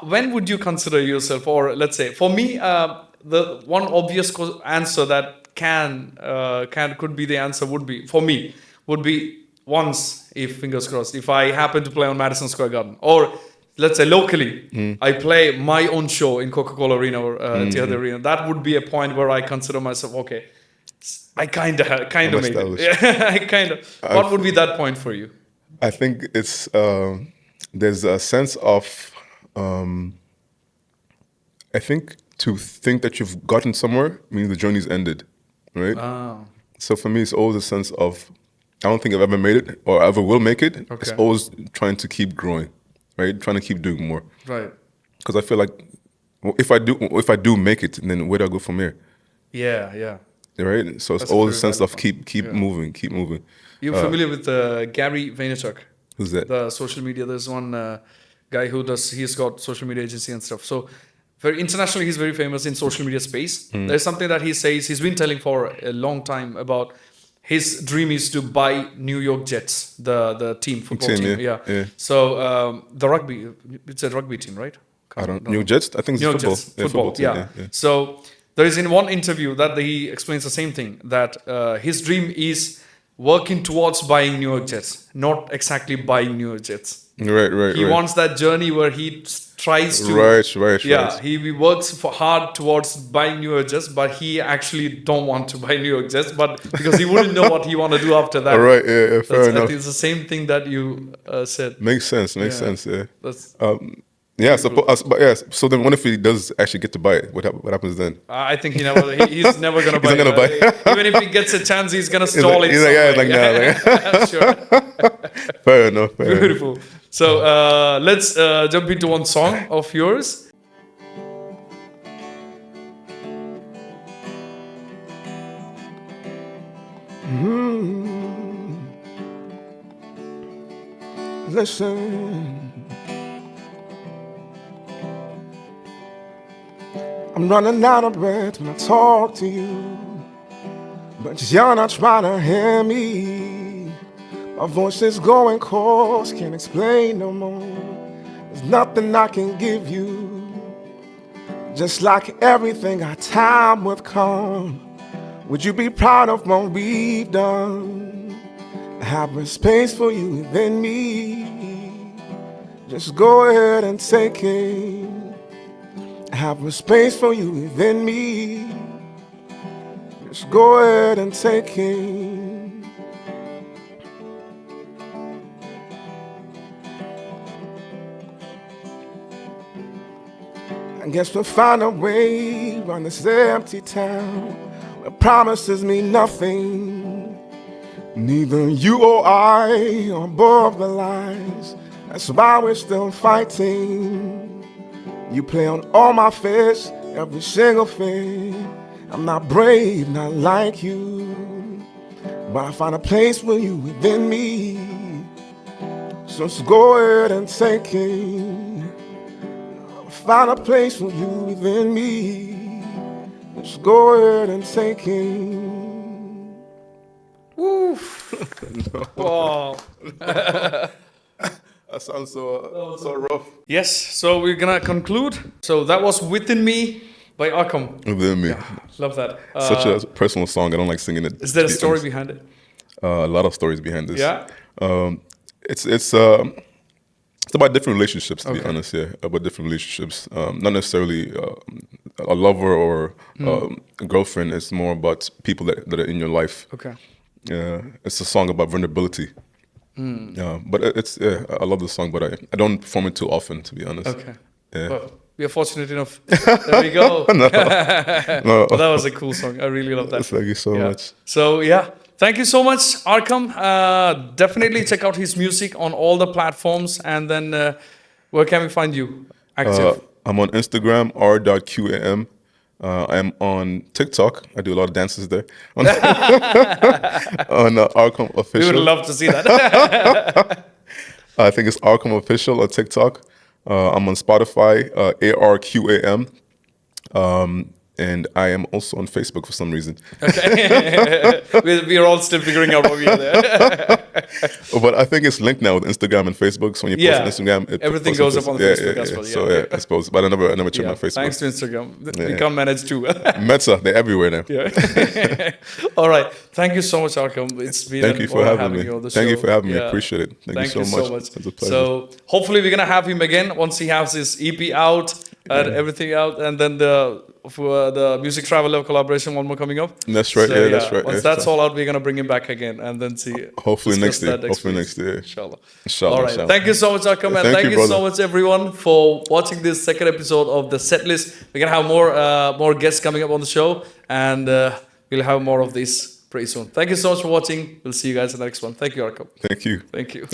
When would you consider yourself, or let's say for me, the one obvious answer that could be the answer would be once, if fingers crossed, if I happen to play on Madison Square Garden, or let's say locally, I play my own show in Coca-Cola Arena or Etihad Arena. That would be a point where I consider myself, okay, I kind of made it. Yeah, I kind of. What would be that point for you? I think it's there's a sense of I think to think that you've gotten somewhere means the journey's ended, right? So for me, it's always a sense of I don't think I've ever made it or ever will make it. Okay. It's always trying to keep growing, right? Trying to keep doing more. Right. Because I feel like if I do make it, then where do I go from here? Yeah. Right. So it's That's a always a very sense valid of point. keep moving, keep moving. You're familiar with Gary Vaynerchuk? Who's that? The social media. There's one guy he's got social media agency and stuff. So very internationally, he's very famous in social media space. There's something that he says he's been telling for a long time about his dream is to buy New York Jets, the football team. Yeah. So it's a rugby team, right? I don't New Jets. I think it's New York football. Jets, Yeah, football. team, Yeah. So there is in one interview that he explains the same thing, that his dream is working towards buying New York Jets, not exactly buying New York Jets. Right. He wants that journey where he tries to. Right. Yeah, he works hard towards buying New York Jets, but he actually don't want to buy New York Jets, but because he wouldn't know what he want to do after that. All right. Yeah. Fair I enough. think it's the same thing that you said. Makes sense. Yeah. That's. So then, what if he does actually get to buy it? What happens then? I think he's never gonna buy. He's not gonna buy it. Even if he gets a chance, he's gonna stall it. He's like, nah. Sure. Fair enough. Beautiful. So let's jump into one song of yours. listen. I'm running out of breath when I talk to you, but you're not trying to hear me. My voice is going coarse, can't explain no more. There's nothing I can give you. Just like everything our time would come. Would you be proud of what we've done? Have a space for you within me. Just go ahead and take it. Have a space for you within me. Just go ahead and take it. I guess we'll find a way around this empty town where promises mean nothing. Neither you or I are above the lies. That's why we're still fighting. You play on all my fears, every single fear. I'm not brave, not like you, but I find a place for you within me. So just go ahead and take it. I'll find a place for you within me. Just go ahead and take it. Woo! Wow. That sounds so rough. Yes, so we're gonna conclude. So that was Within Me by Arqam. Within me. Yeah, love that. Such a personal song. I don't like singing it. Is there a story behind it? A lot of stories behind this. Yeah. It's about different relationships, to be honest. Yeah, about different relationships. Not necessarily a lover or a girlfriend. It's more about people that are in your life. Okay. It's a song about vulnerability. But I love the song, but I don't perform it too often, to be honest. Okay. Yeah. Well, we are fortunate enough. There we go. No. Well, that was a cool song. I really love that. Thank you so much. So yeah, thank you so much, Arqam. Definitely check out his music on all the platforms. And then where can we find you active? I'm on Instagram, r.qam. I'm on TikTok. I do a lot of dances there. On Arqam Official. We would love to see that. I think it's Arqam Official on TikTok. I'm on Spotify, ARQAM. And I am also on Facebook for some reason. Okay. We're all still figuring out what we are there. But I think it's linked now with Instagram and Facebook. So when you post on Instagram, everything goes up on Facebook as well. So I suppose. But I never check my Facebook. Thanks to Instagram. We can't manage too. Meta, they're everywhere now. Yeah. All right. Thank you so much, Arqam. It's been Thank you for having me. Thank you for having me. I appreciate it. Thank you so much. It's a pleasure. So hopefully we're gonna have him again once he has his EP out and everything out, and then the Music Traveler collaboration, one more coming up. That's right. So, that's right. Once that's all out, we're gonna bring him back again and then see. Hopefully next year. Inshallah. Inshallah. All right. Thank you so much, Arqam, and thank you so much, everyone, for watching this second episode of the Setlist. We're gonna have more guests coming up on the show, and we'll have more of this pretty soon. Thank you so much for watching. We'll see you guys in the next one. Thank you, Arqam. Thank you. Thank you.